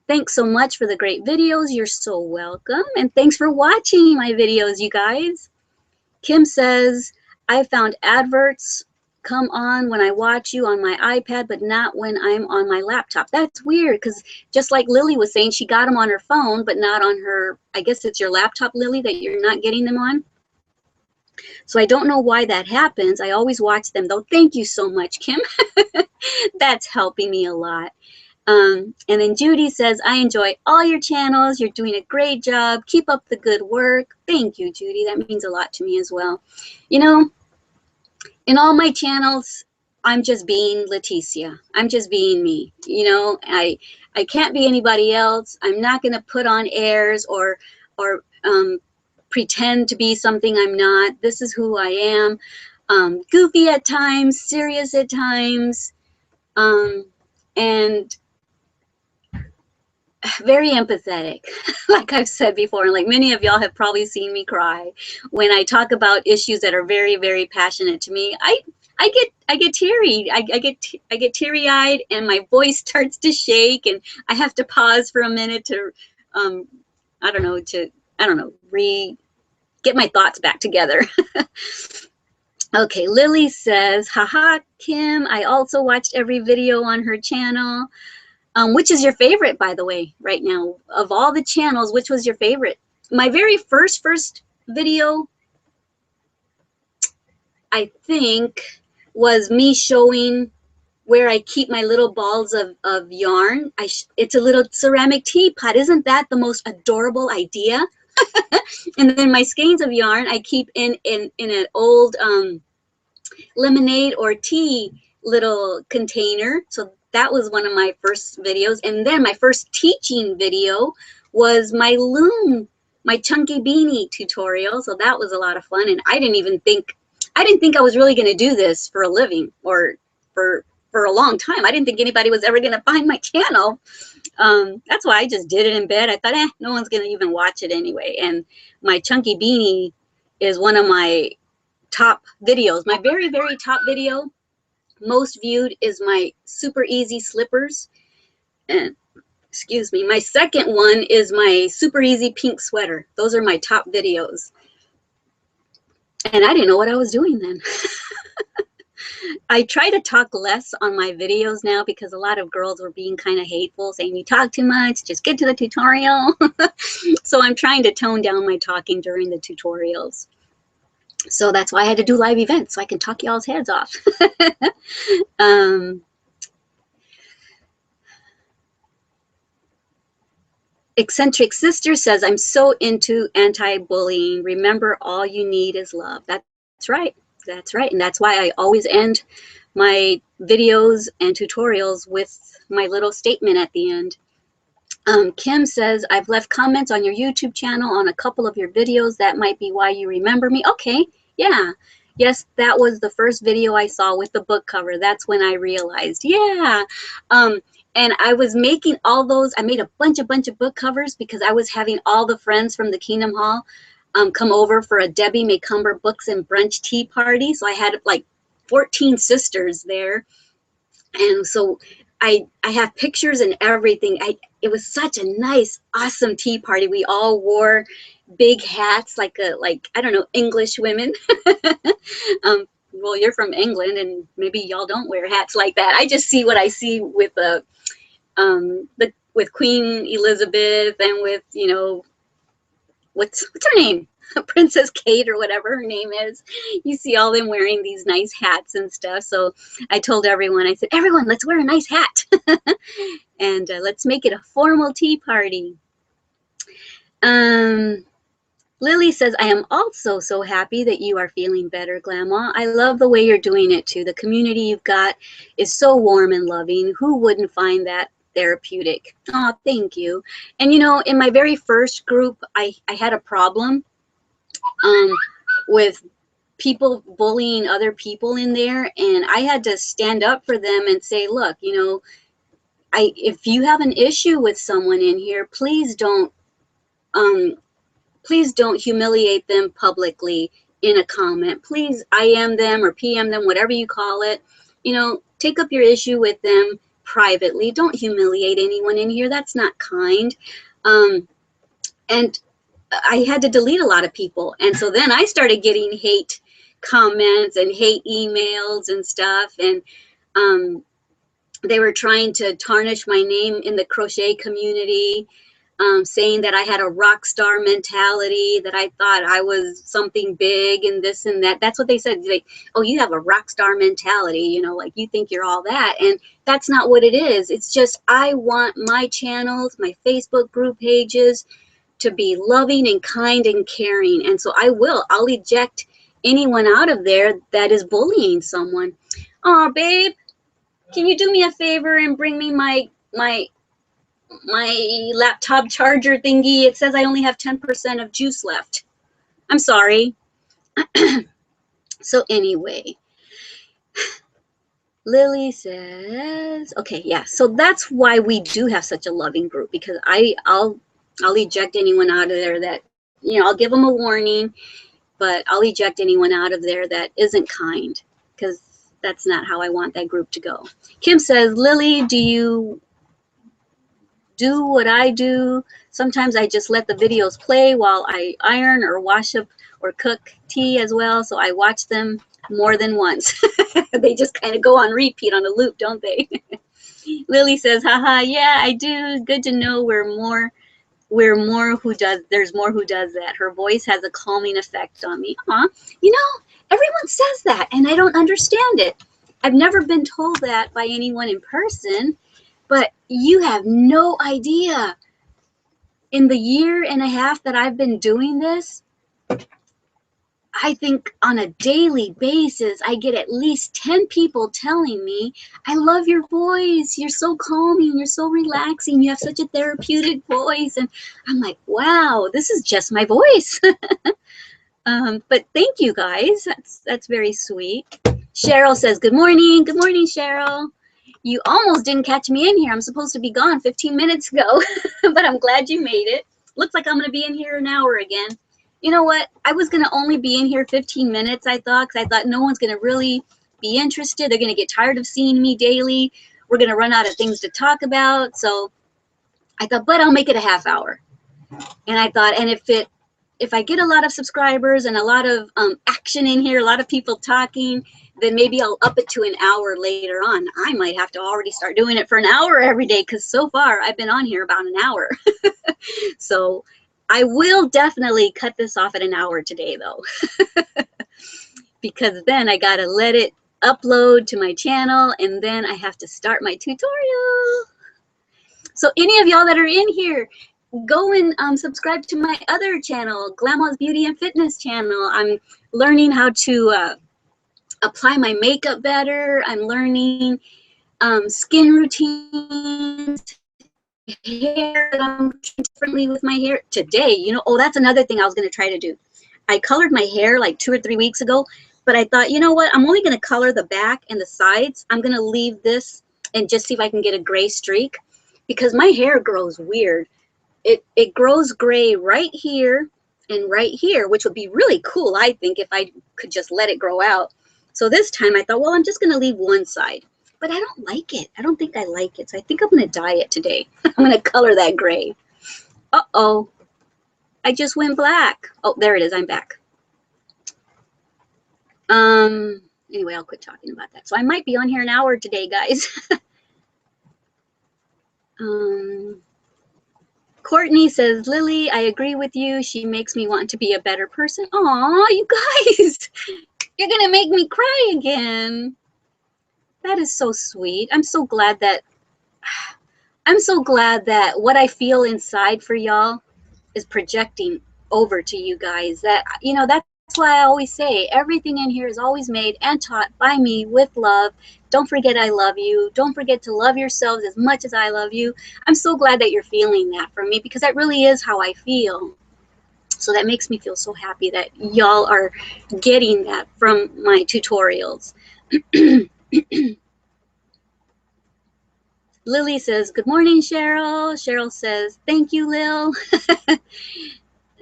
Thanks so much for the great videos. You're so welcome. And thanks for watching my videos, you guys. Kim says, I found adverts come on when I watch you on my iPad, but not when I'm on my laptop. That's weird, because just like Lily was saying, she got them on her phone, but not on her, I guess it's your laptop, Lily, that you're not getting them on. So I don't know why that happens. I always watch them, though. Thank you so much, Kim. That's helping me a lot. And then Judy says, I enjoy all your channels. You're doing a great job. Keep up the good work. Thank you, Judy. That means a lot to me as well. You know, in all my channels, I'm just being Leticia. I'm just being me. You know, I can't be anybody else. I'm not going to put on airs or pretend to be something I'm not. This is who I am. Goofy at times, serious at times, and very empathetic. Like I've said before, and like many of y'all have probably seen me cry when I talk about issues that are very, very passionate to me. I get teary. I get teary eyed, and my voice starts to shake, and I have to pause for a minute to, um, I don't know, get my thoughts back together. Okay, Lily says, haha, Kim, I also watched every video on her channel. Which is your favorite, by the way, right now? Of all the channels, which was your favorite? My very first video, I think, was me showing where I keep my little balls of yarn. It's a little ceramic teapot. Isn't that the most adorable idea? And then my skeins of yarn I keep in an old lemonade or tea little container. So that was one of my first videos. And then my first teaching video was my loom, my chunky beanie tutorial. So that was a lot of fun. And I didn't think I was really going to do this for a living or for a long time. I didn't think anybody was ever going to find my channel. That's why I just did it in bed. I thought, no one's going to even watch it anyway. And my chunky beanie is one of my top videos. My very, very top video, most viewed, is my super easy slippers. And excuse me, my second one is my super easy pink sweater. Those are my top videos. And I didn't know what I was doing then. I try to talk less on my videos now because a lot of girls were being kind of hateful, saying you talk too much, just get to the tutorial. So I'm trying to tone down my talking during the tutorials. So that's why I had to do live events, so I can talk y'all's heads off. Eccentric Sister says, I'm so into anti-bullying. Remember, all you need is love. That's right. That's right. And that's why I always end my videos and tutorials with my little statement at the end. Kim says, I've left comments on your YouTube channel on a couple of your videos. That might be why you remember me. Okay, yeah. Yes, that was the first video I saw with the book cover. That's when I realized, yeah. And I was making all those. I made a bunch of book covers because I was having all the friends from the Kingdom Hall come over for a Debbie Macumber Books and Brunch tea party. So I had like 14 sisters there. And so I have pictures and everything. It was such a nice, awesome tea party. We all wore big hats, like I don't know, English women. Well, you're from England, and maybe y'all don't wear hats like that. I just see what I see with with Queen Elizabeth and with, you know, what's her name? Princess Kate or whatever her name is. You see all them wearing these nice hats and stuff. So I told everyone, I said, everyone, let's wear a nice hat. And let's make it a formal tea party. Lily says, I am also so happy that you are feeling better, Glama. I love the way you're doing it too. The community you've got is so warm and loving. Who wouldn't find that therapeutic? Oh, thank you. And you know, in my very first group, I had a problem with people bullying other people in there, and I had to stand up for them and say, look, you know, if you have an issue with someone in here, please don't humiliate them publicly in a comment. Please IM them or PM them, whatever you call it. You know, take up your issue with them privately. Don't humiliate anyone in here. That's not kind. And I had to delete a lot of people. And so then I started getting hate comments and hate emails and stuff. And they were trying to tarnish my name in the crochet community, saying that I had a rock star mentality, that I thought I was something big and this and that. That's what they said. Like, oh, you have a rock star mentality, you know, like you think you're all that. And that's not what it is. It's just, I want my channels, my Facebook group pages to be loving and kind and caring. And so I'll eject anyone out of there that is bullying someone. Oh, babe, can you do me a favor and bring me my laptop charger thingy? It says I only have 10% of juice left. I'm sorry. So anyway, Lily says, okay, yeah. So that's why we do have such a loving group, because I'll eject anyone out of there that, I'll give them a warning, but I'll eject anyone out of there that isn't kind, because that's not how I want that group to go. Kim says, Lily, do you do what I do? Sometimes I just let the videos play while I iron or wash up or cook tea as well, so I watch them more than once. They just kind of go on repeat on a loop, don't they? Lily says, haha, yeah, I do. Good to know there's more who does that. Her voice has a calming effect on me. Everyone says that, and I don't understand it. I've never been told that by anyone in person, but you have no idea. In the year and a half that I've been doing this, I think on a daily basis, I get at least 10 people telling me, I love your voice. You're so calming. You're so relaxing. You have such a therapeutic voice. And I'm like, wow, this is just my voice. But thank you guys. That's very sweet. Cheryl says, good morning. Good morning, Cheryl. You almost didn't catch me in here. I'm supposed to be gone 15 minutes ago, but I'm glad you made it. Looks like I'm going to be in here an hour again. You know what? I was going to only be in here 15 minutes, I thought, because I thought no one's going to really be interested. They're going to get tired of seeing me daily. We're going to run out of things to talk about. So I thought, but I'll make it a half hour. And I thought, and if I get a lot of subscribers and a lot of action in here, a lot of people talking, then maybe I'll up it to an hour later on. I might have to already start doing it for an hour every day, because so far I've been on here about an hour. So I will definitely cut this off at an hour today, though, because then I got to let it upload to my channel, and then I have to start my tutorial. So any of y'all that are in here, go and subscribe to my other channel, Glama's Beauty and Fitness channel. I'm learning how to apply my makeup better. I'm learning skin routines, hair that I'm doing differently with my hair today. Oh, that's another thing I was going to try to do. I colored my hair like 2 or 3 weeks ago, but I thought, you know what? I'm only going to color the back and the sides. I'm going to leave this and just see if I can get a gray streak, because my hair grows weird. It grows gray right here and right here, which would be really cool, I think, if I could just let it grow out. So this time I thought, well, I'm just going to leave one side. But I don't like it. I don't think I like it. So I think I'm going to dye it today. I'm going to color that gray. Uh-oh. I just went black. Oh, there it is. I'm back. Anyway, I'll quit talking about that. So I might be on here an hour today, guys. Courtney says, Lily, I agree with you. She makes me want to be a better person. Aw, you guys. You're going to make me cry again. That is so sweet. I'm so glad that what I feel inside for y'all is projecting over to you guys. That's why I always say everything in here is always made and taught by me with love. Don't forget I love you. Don't forget to love yourselves as much as I love you. I'm so glad that you're feeling that from me, because that really is how I feel. So that makes me feel so happy that y'all are getting that from my tutorials. Lily says, good morning, Cheryl. Cheryl says, thank you, Lil.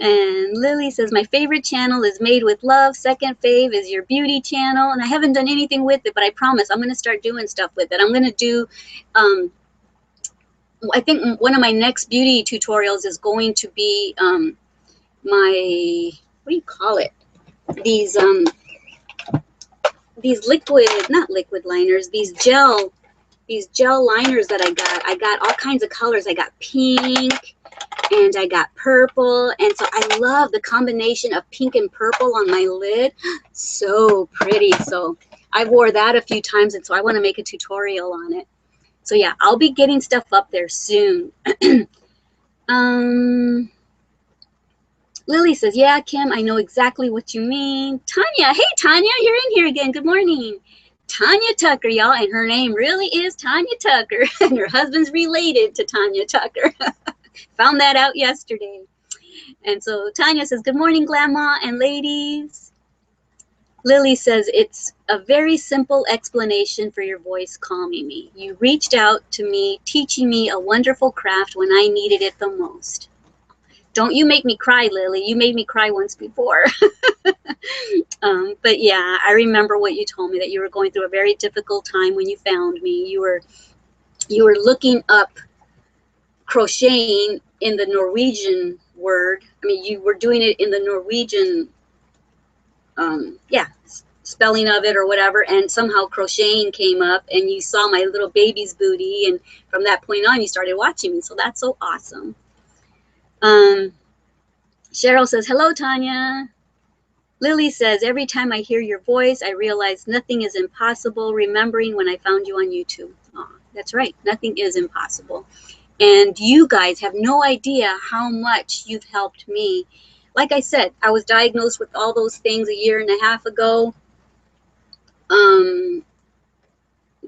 And Lily says, my favorite channel is Made with Love. Second fave is your beauty channel. And I haven't done anything with it, but I promise I'm going to start doing stuff with it. I'm going to do, I think one of my next beauty tutorials is going to be my, what do you call it? These not liquid liners, these gel liners that I got. I got all kinds of colors. I got pink and I got purple. And so I love the combination of pink and purple on my lid. So pretty. So I wore that a few times, and so I want to make a tutorial on it. So yeah, I'll be getting stuff up there soon. Lily says, yeah, Kim, I know exactly what you mean. Tanya, hey, Tanya, you're in here again. Good morning. Tanya Tucker, y'all, and her name really is Tanya Tucker, and her husband's related to Tanya Tucker. Found that out yesterday. And so Tanya says, good morning, Glama and ladies. Lily says, it's a very simple explanation for your voice calming me. You reached out to me, teaching me a wonderful craft when I needed it the most. Don't you make me cry, Lily. You made me cry once before. But yeah, I remember what you told me, that you were going through a very difficult time when you found me. You were looking up crocheting in the Norwegian word. I mean, you were doing it in the Norwegian, spelling of it or whatever, and somehow crocheting came up, and you saw my little baby's booty, and from that point on, you started watching me. So that's so awesome. Cheryl says, hello, Tanya. Lily says, every time I hear your voice, I realize nothing is impossible, remembering when I found you on YouTube. Oh, that's right. Nothing is impossible. And you guys have no idea how much you've helped me. Like I said, I was diagnosed with all those things a year and a half ago. The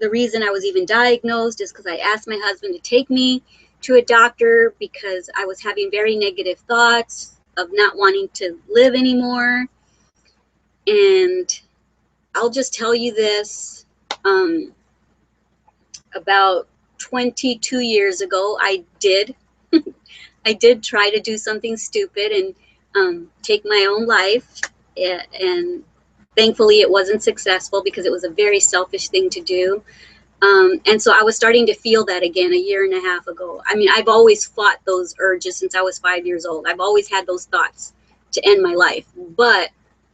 reason I was even diagnosed is because I asked my husband to take me to a doctor because I was having very negative thoughts of not wanting to live anymore. And I'll just tell you this, about 22 years ago, I did try to do something stupid and take my own life. And thankfully it wasn't successful because it was a very selfish thing to do. And so I was starting to feel that again a year and a half ago. I mean, I've always fought those urges since I was 5 years old. I've always had those thoughts to end my life, but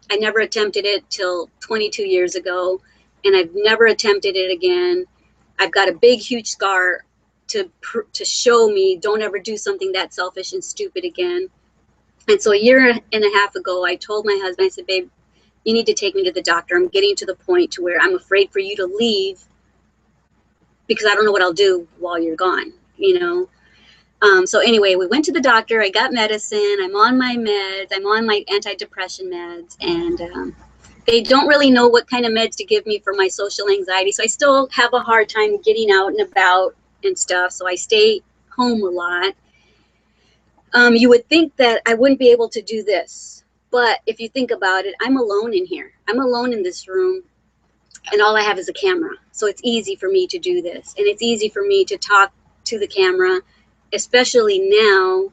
I never attempted it till 22 years ago, and I've never attempted it again. I've got a big, huge scar to show me don't ever do something that selfish and stupid again. And so a year and a half ago, I told my husband, I said, babe, you need to take me to the doctor. I'm getting to the point to where I'm afraid for you to leave because I don't know what I'll do while you're gone, you know? So anyway, we went to the doctor. I got medicine. I'm on my meds. I'm on my antidepressant meds. And they don't really know what kind of meds to give me for my social anxiety. So I still have a hard time getting out and about and stuff. So I stay home a lot. You would think that I wouldn't be able to do this. But if you think about it, I'm alone in here. I'm alone in this room. And all I have is a camera. So it's easy for me to do this. And it's easy for me to talk to the camera, especially now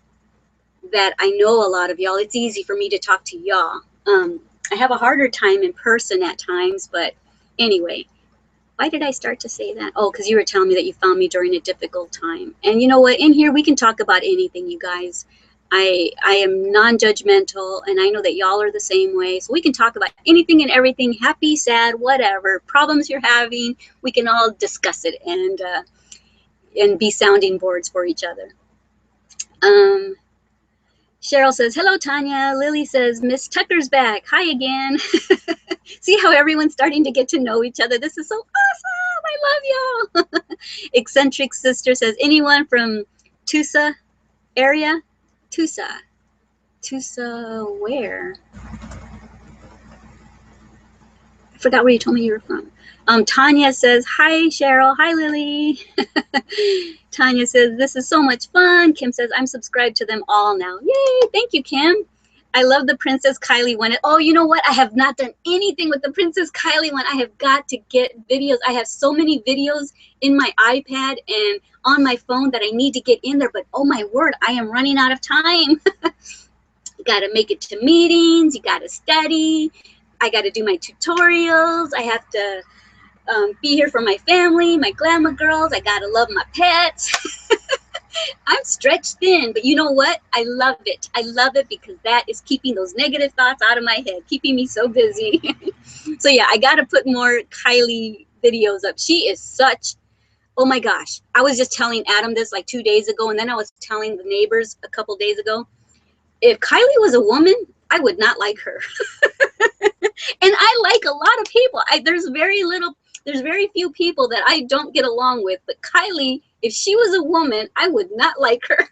that I know a lot of y'all. It's easy for me to talk to y'all. I have a harder time in person at times, but anyway, why did I start to say that? Oh, because you were telling me that you found me during a difficult time. And you know what? In here, we can talk about anything, you guys. I am non-judgmental, and I know that y'all are the same way. So we can talk about anything and everything, happy, sad, whatever, problems you're having. We can all discuss it and be sounding boards for each other. Cheryl says, hello, Tanya. Lily says, Miss Tucker's back. Hi again. See how everyone's starting to get to know each other. This is so awesome. I love y'all. Eccentric Sister says, anyone from Tusa area? Tusa where? I forgot where you told me you were from. Tanya says, hi, Cheryl. Hi, Lily. Tanya says, this is so much fun. Kim says, I'm subscribed to them all now. Yay. Thank you, Kim. I love the Princess Kylie one. Oh, you know what? I have not done anything with the Princess Kylie one. I have got to get videos. I have so many videos in my iPad and on my phone that I need to get in there. But oh my word, I am running out of time. You got to make it to meetings. You got to study. I got to do my tutorials. I have to be here for my family, my Glama girls. I got to love my pets. I'm stretched thin, but you know what? I love it. I love it because that is keeping those negative thoughts out of my head, keeping me so busy. So yeah, I got to put more Kylie videos up. She is such, oh my gosh. I was just telling Adam this like 2 days ago, and then I was telling the neighbors a couple days ago. If Kylie was a woman, I would not like her. And I like a lot of people. There's very few people that I don't get along with, but Kylie, if she was a woman, I would not like her.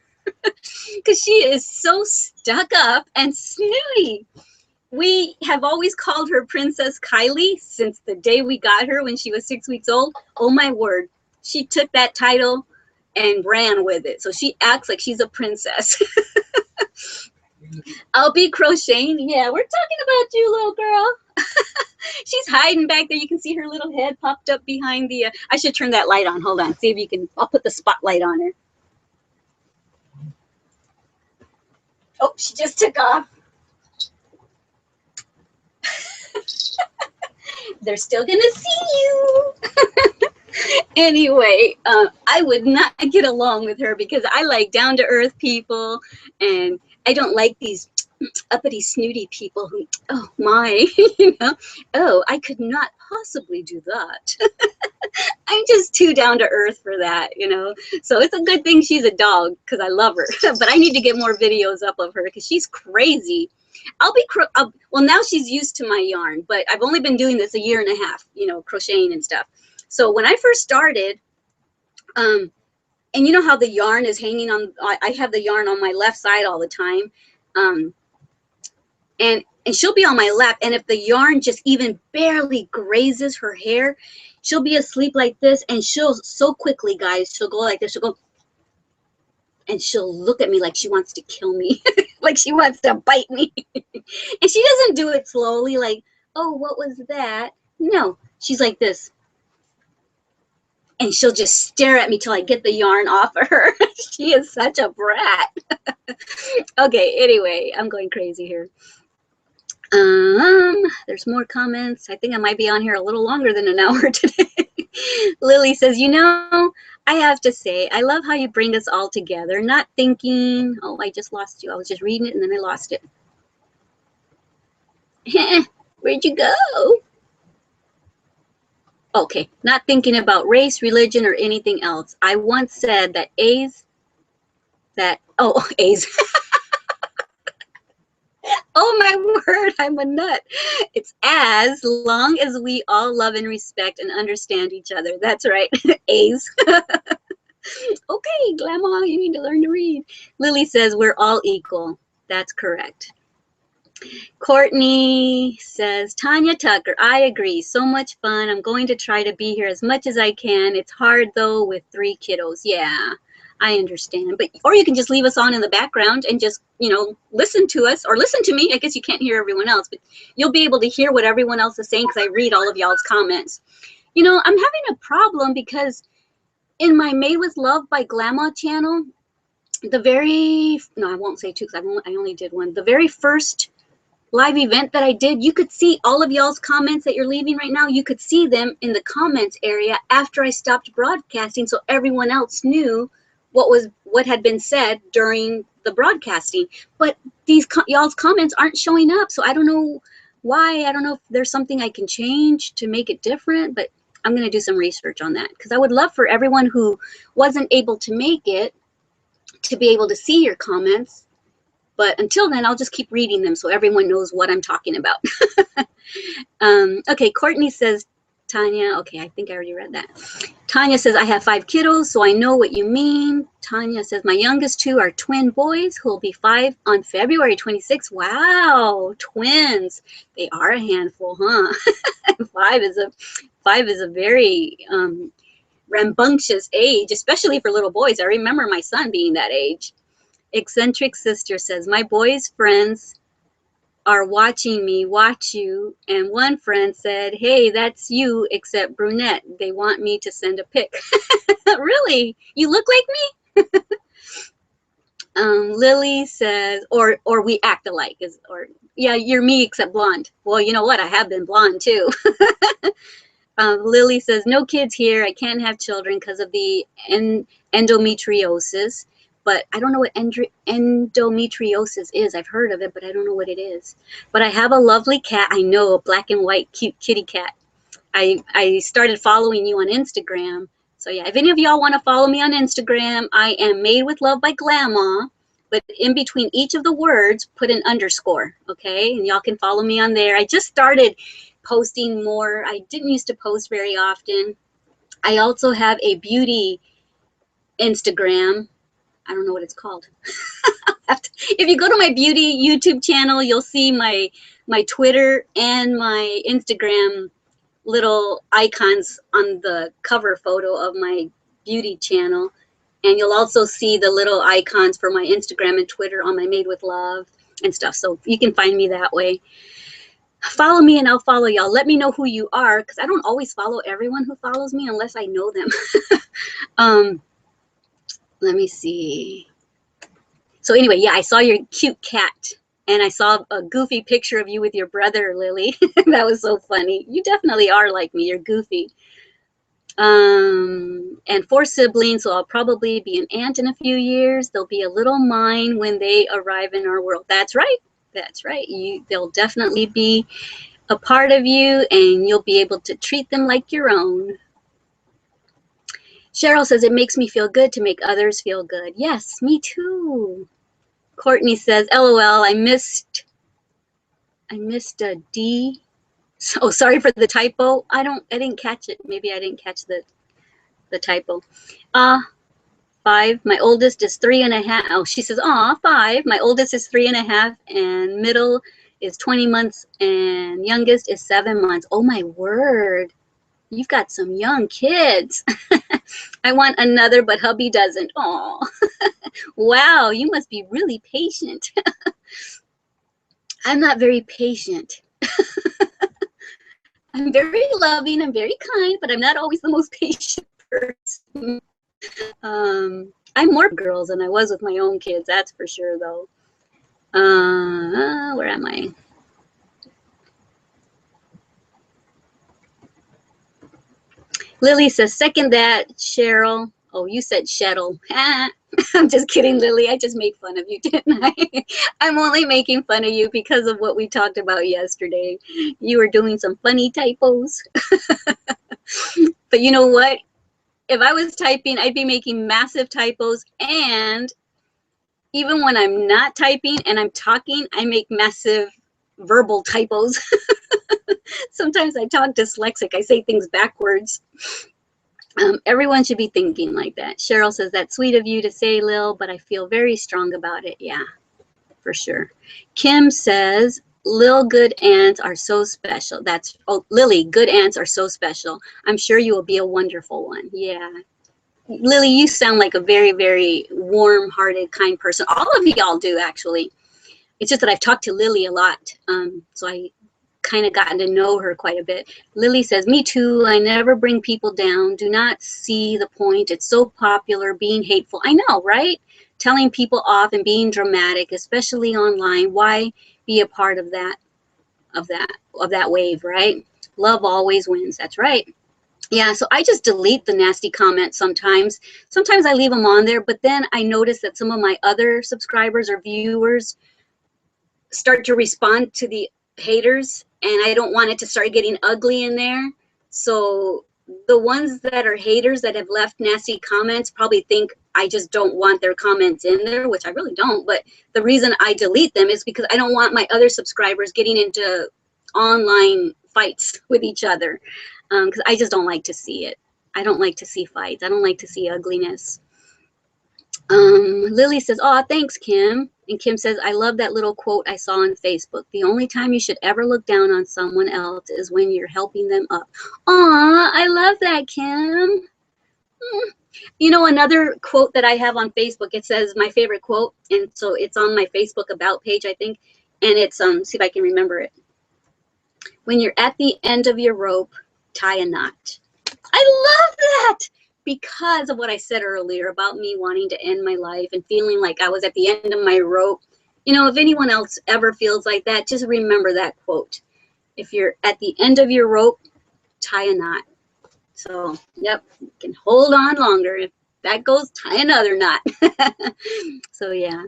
because she is so stuck up and snooty. We have always called her Princess Kylie since the day we got her when she was 6 weeks old. Oh my word. She took that title and ran with it. So she acts like she's a princess. I'll be crocheting. Yeah, we're talking about you, little girl. She's hiding back there. You can see her little head popped up behind the... I should turn that light on. Hold on. See if you can... I'll put the spotlight on her. Oh, she just took off. They're still going to see you. Anyway, I would not get along with her because I like down-to-earth people, and I don't like these uppity, snooty people who, oh my, you know, oh, I could not possibly do that. I'm just too down-to-earth for that, you know. So it's a good thing she's a dog because I love her. But I need to get more videos up of her because she's crazy. Well, now she's used to my yarn, but I've only been doing this a year and a half, you know, crocheting and stuff. So when I first started, and you know how the yarn is hanging on, I have the yarn on my left side all the time. And she'll be on my lap. And if the yarn just even barely grazes her hair, she'll be asleep like this. And she'll so quickly, guys, she'll go like this. She'll go, and she'll look at me like she wants to kill me, like she wants to bite me. And she doesn't do it slowly, like, oh, what was that? No, she's like this. And she'll just stare at me till I get the yarn off of her. She is such a brat. Okay, anyway, I'm going crazy here. There's more comments. I think I might be on here a little longer than an hour today. Lily says, you know, I have to say, I love how you bring us all together, not thinking, oh, I just lost you. I was just reading it and then I lost it. Where'd you go? Okay, not thinking about race, religion, or anything else. I once said that A's, oh, my word, I'm a nut. It's as long as we all love and respect and understand each other. That's right, A's. Okay, Glama, you need to learn to read. Lily says we're all equal. That's correct. Courtney says, Tanya Tucker, I agree. So much fun. I'm going to try to be here as much as I can. It's hard, though, with 3 kiddos. Yeah, I understand. But or you can just leave us on in the background and just, you know, listen to us or listen to me. I guess you can't hear everyone else, but you'll be able to hear what everyone else is saying because I read all of y'all's comments. You know, I'm having a problem because in my Made with Love by Glama channel, I won't say 2 because I only did 1. The very first live event that I did, you could see all of y'all's comments that you're leaving right now. You could see them in the comments area after I stopped broadcasting, so everyone else knew what had been said during the broadcasting. But these y'all's comments aren't showing up, so I don't know why. I don't know if there's something I can change to make it different, but I'm going to do some research on that because I would love for everyone who wasn't able to make it to be able to see your comments. But until then, I'll just keep reading them so everyone knows what I'm talking about. Okay, Courtney says, Tanya, okay, I think I already read that. Tanya says, I have 5 kiddos, so I know what you mean. Tanya says, my youngest 2 are twin boys who will be 5 on February 26th. Wow, twins. They are a handful, huh? 5 is a very rambunctious age, especially for little boys. I remember my son being that age. Eccentric Sister says, my boys' friends are watching me watch you, and one friend said, hey, that's you except brunette. They want me to send a pic. Really? You look like me? Lily says, or we act alike. Yeah, you're me except blonde. Well, you know what? I have been blonde too. Lily says, no kids here. I can't have children because of the endometriosis. But I don't know what endometriosis is. I've heard of it, but I don't know what it is. But I have a lovely cat. I know, a black and white cute kitty cat. I started following you on Instagram. So yeah, if any of y'all want to follow me on Instagram, I am Made with Love by Glama. But in between each of the words, put an underscore, okay? And y'all can follow me on there. I just started posting more. I didn't used to post very often. I also have a beauty Instagram. I don't know what it's called. If you go to my beauty YouTube channel, you'll see my Twitter and my Instagram little icons on the cover photo of my beauty channel. And you'll also see the little icons for my Instagram and Twitter on my Made with Love and stuff. So you can find me that way. Follow me and I'll follow y'all. Let me know who you are, because I don't always follow everyone who follows me unless I know them. Let me see. So anyway, yeah, I saw your cute cat. And I saw a goofy picture of you with your brother, Lily. That was so funny. You definitely are like me. You're goofy. And 4 siblings, so I'll probably be an aunt in a few years. There'll be a little mine when they arrive in our world. That's right. That's right. They'll definitely be a part of you, and you'll be able to treat them like your own. Cheryl says, it makes me feel good to make others feel good. Yes, me too. Courtney says, LOL, I missed a D. So sorry for the typo. I didn't catch it. Maybe I didn't catch the typo. 5. My oldest is 3.5. Oh, she says, 5. My oldest is 3.5, and middle is 20 months, and youngest is 7 months. Oh my word. You've got some young kids. I want another, but hubby doesn't. Oh, wow. You must be really patient. I'm not very patient. I'm very loving. I'm very kind, but I'm not always the most patient person. I'm more girls than I was with my own kids. That's for sure, though. Where am I? Lily says, second that, Cheryl. Oh, you said Shettle. I'm just kidding, Lily. I just made fun of you, didn't I? I'm only making fun of you because of what we talked about yesterday. You were doing some funny typos. But you know what? If I was typing, I'd be making massive typos. And even when I'm not typing and I'm talking, I make massive verbal typos. Sometimes I talk dyslexic. I say things backwards. Everyone should be thinking like that. Cheryl says, that's sweet of you to say, Lil, but I feel very strong about it. Yeah, for sure. Kim says, Lil, good aunts are so special. Lily, good aunts are so special. I'm sure you will be a wonderful one. Yeah. Lily, you sound like a very, very warm-hearted, kind person. All of y'all do, actually. It's just that I've talked to Lily a lot, so I kind of gotten to know her quite a bit. Lily says, me too. I never bring people down. Do not see the point. It's so popular being hateful. I know, right? Telling people off and being dramatic, especially online. Why be a part of that wave, right? Love always wins. That's right. Yeah, so I just delete the nasty comments sometimes. Sometimes I leave them on there, but then I notice that some of my other subscribers or viewers start to respond to the haters, and I don't want it to start getting ugly in there. So the ones that are haters that have left nasty comments probably think I just don't want their comments in there, which I really don't. But the reason I delete them is because I don't want my other subscribers getting into online fights with each other, because I just don't like to see it. I don't like to see fights. I don't like to see ugliness. Lily says, oh, thanks, Kim. And Kim says, I love that little quote I saw on Facebook. The only time you should ever look down on someone else is when you're helping them up. Aw, I love that, Kim. You know, another quote that I have on Facebook, it says my favorite quote. And so it's on my Facebook About page, I think. And it's, see if I can remember it. When you're at the end of your rope, tie a knot. I love that, because of what I said earlier about me wanting to end my life and feeling like I was at the end of my rope. You know, if anyone else ever feels like that, just remember that quote. If you're at the end of your rope, tie a knot. So, yep, you can hold on longer. If that goes, tie another knot. So, yeah,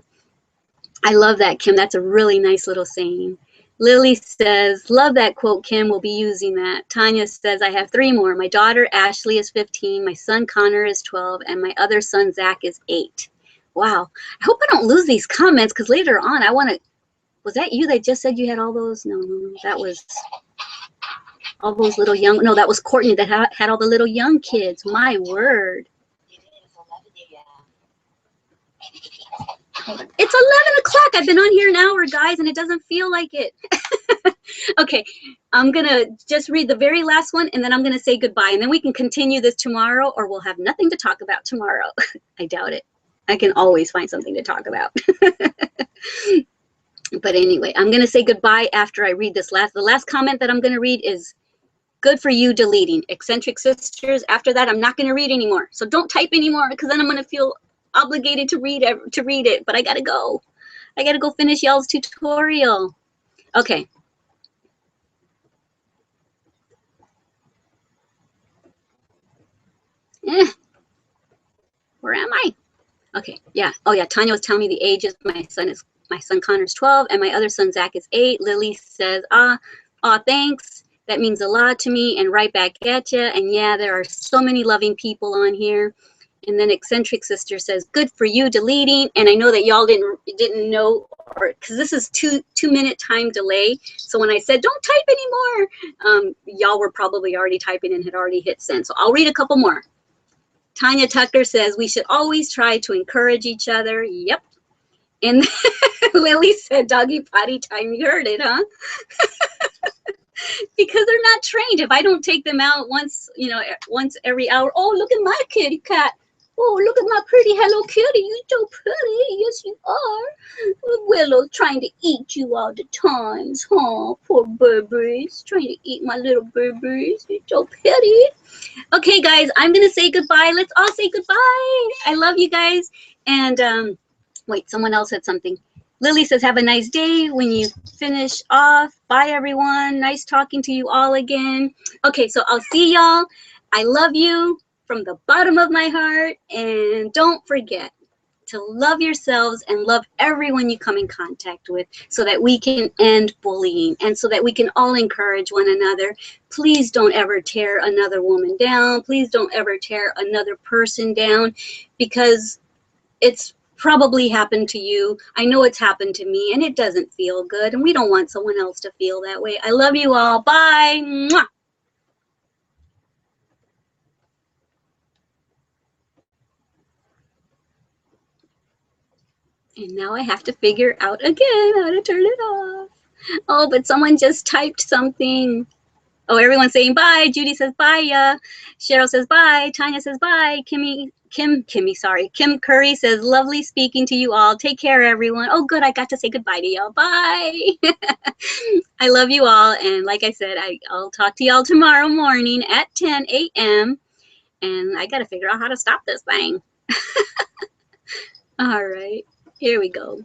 I love that, Kim. That's a really nice little saying. Lily says, love that quote, Kim. We'll be using that. Tanya says, I have 3 more. My daughter, Ashley, is 15. My son, Connor, is 12. And my other son, Zach, is 8. Wow. I hope I don't lose these comments, because later on, I want to, was that you that just said you had all those? No, that was all those little young, no, that was Courtney that had all the little young kids. My word. It's 11 o'clock. I've been on here an hour, guys, and it doesn't feel like it. Okay, I'm going to just read the very last one, and then I'm going to say goodbye. And then we can continue this tomorrow, or we'll have nothing to talk about tomorrow. I doubt it. I can always find something to talk about. But anyway, I'm going to say goodbye after I read this the last comment that I'm going to read is, good for you deleting. Eccentric Sisters. After that, I'm not going to read anymore. So don't type anymore, because then I'm going to feel obligated to read it. But I got to go. I got to go finish y'all's tutorial. Okay. Where am I? Okay. Yeah. Oh yeah. Tanya was telling me the ages. My son Connor's 12, and my other son Zach is 8. Lily says, thanks. That means a lot to me, and right back at you. And yeah, there are so many loving people on here. And then Eccentric Sister says, good for you deleting. And I know that y'all didn't know, or because this is 2-minute time delay. So when I said don't type anymore, y'all were probably already typing and had already hit send. So I'll read a couple more. Tanya Tucker says we should always try to encourage each other. Yep. And Lily said doggy potty time. You heard it, huh? Because they're not trained. If I don't take them out once every hour, oh, look at my kitty cat. Oh, look at my pretty Hello Kitty. You're so pretty. Yes, you are. Willow's trying to eat you all the times, huh? Poor Burberry's trying to eat my little Burberry's. You're so pretty. Okay, guys, I'm going to say goodbye. Let's all say goodbye. I love you guys. And wait, someone else said something. Lily says, have a nice day when you finish off. Bye, everyone. Nice talking to you all again. Okay, so I'll see y'all. I love you from the bottom of my heart. And don't forget to love yourselves and love everyone you come in contact with so that we can end bullying and so that we can all encourage one another. Please don't ever tear another woman down. Please don't ever tear another person down, because it's probably happened to you. I know it's happened to me, and it doesn't feel good, and we don't want someone else to feel that way. I love you all. Bye. Mwah. And now I have to figure out again how to turn it off. Oh, but someone just typed something. Oh, everyone's saying bye. Judy says bye. Cheryl says bye. Tanya says bye. Kim Curry says, lovely speaking to you all. Take care, everyone. Oh, good. I got to say goodbye to y'all. Bye. I love you all. And like I said, I'll talk to y'all tomorrow morning at 10 a.m. And I got to figure out how to stop this thing. All right. Here we go.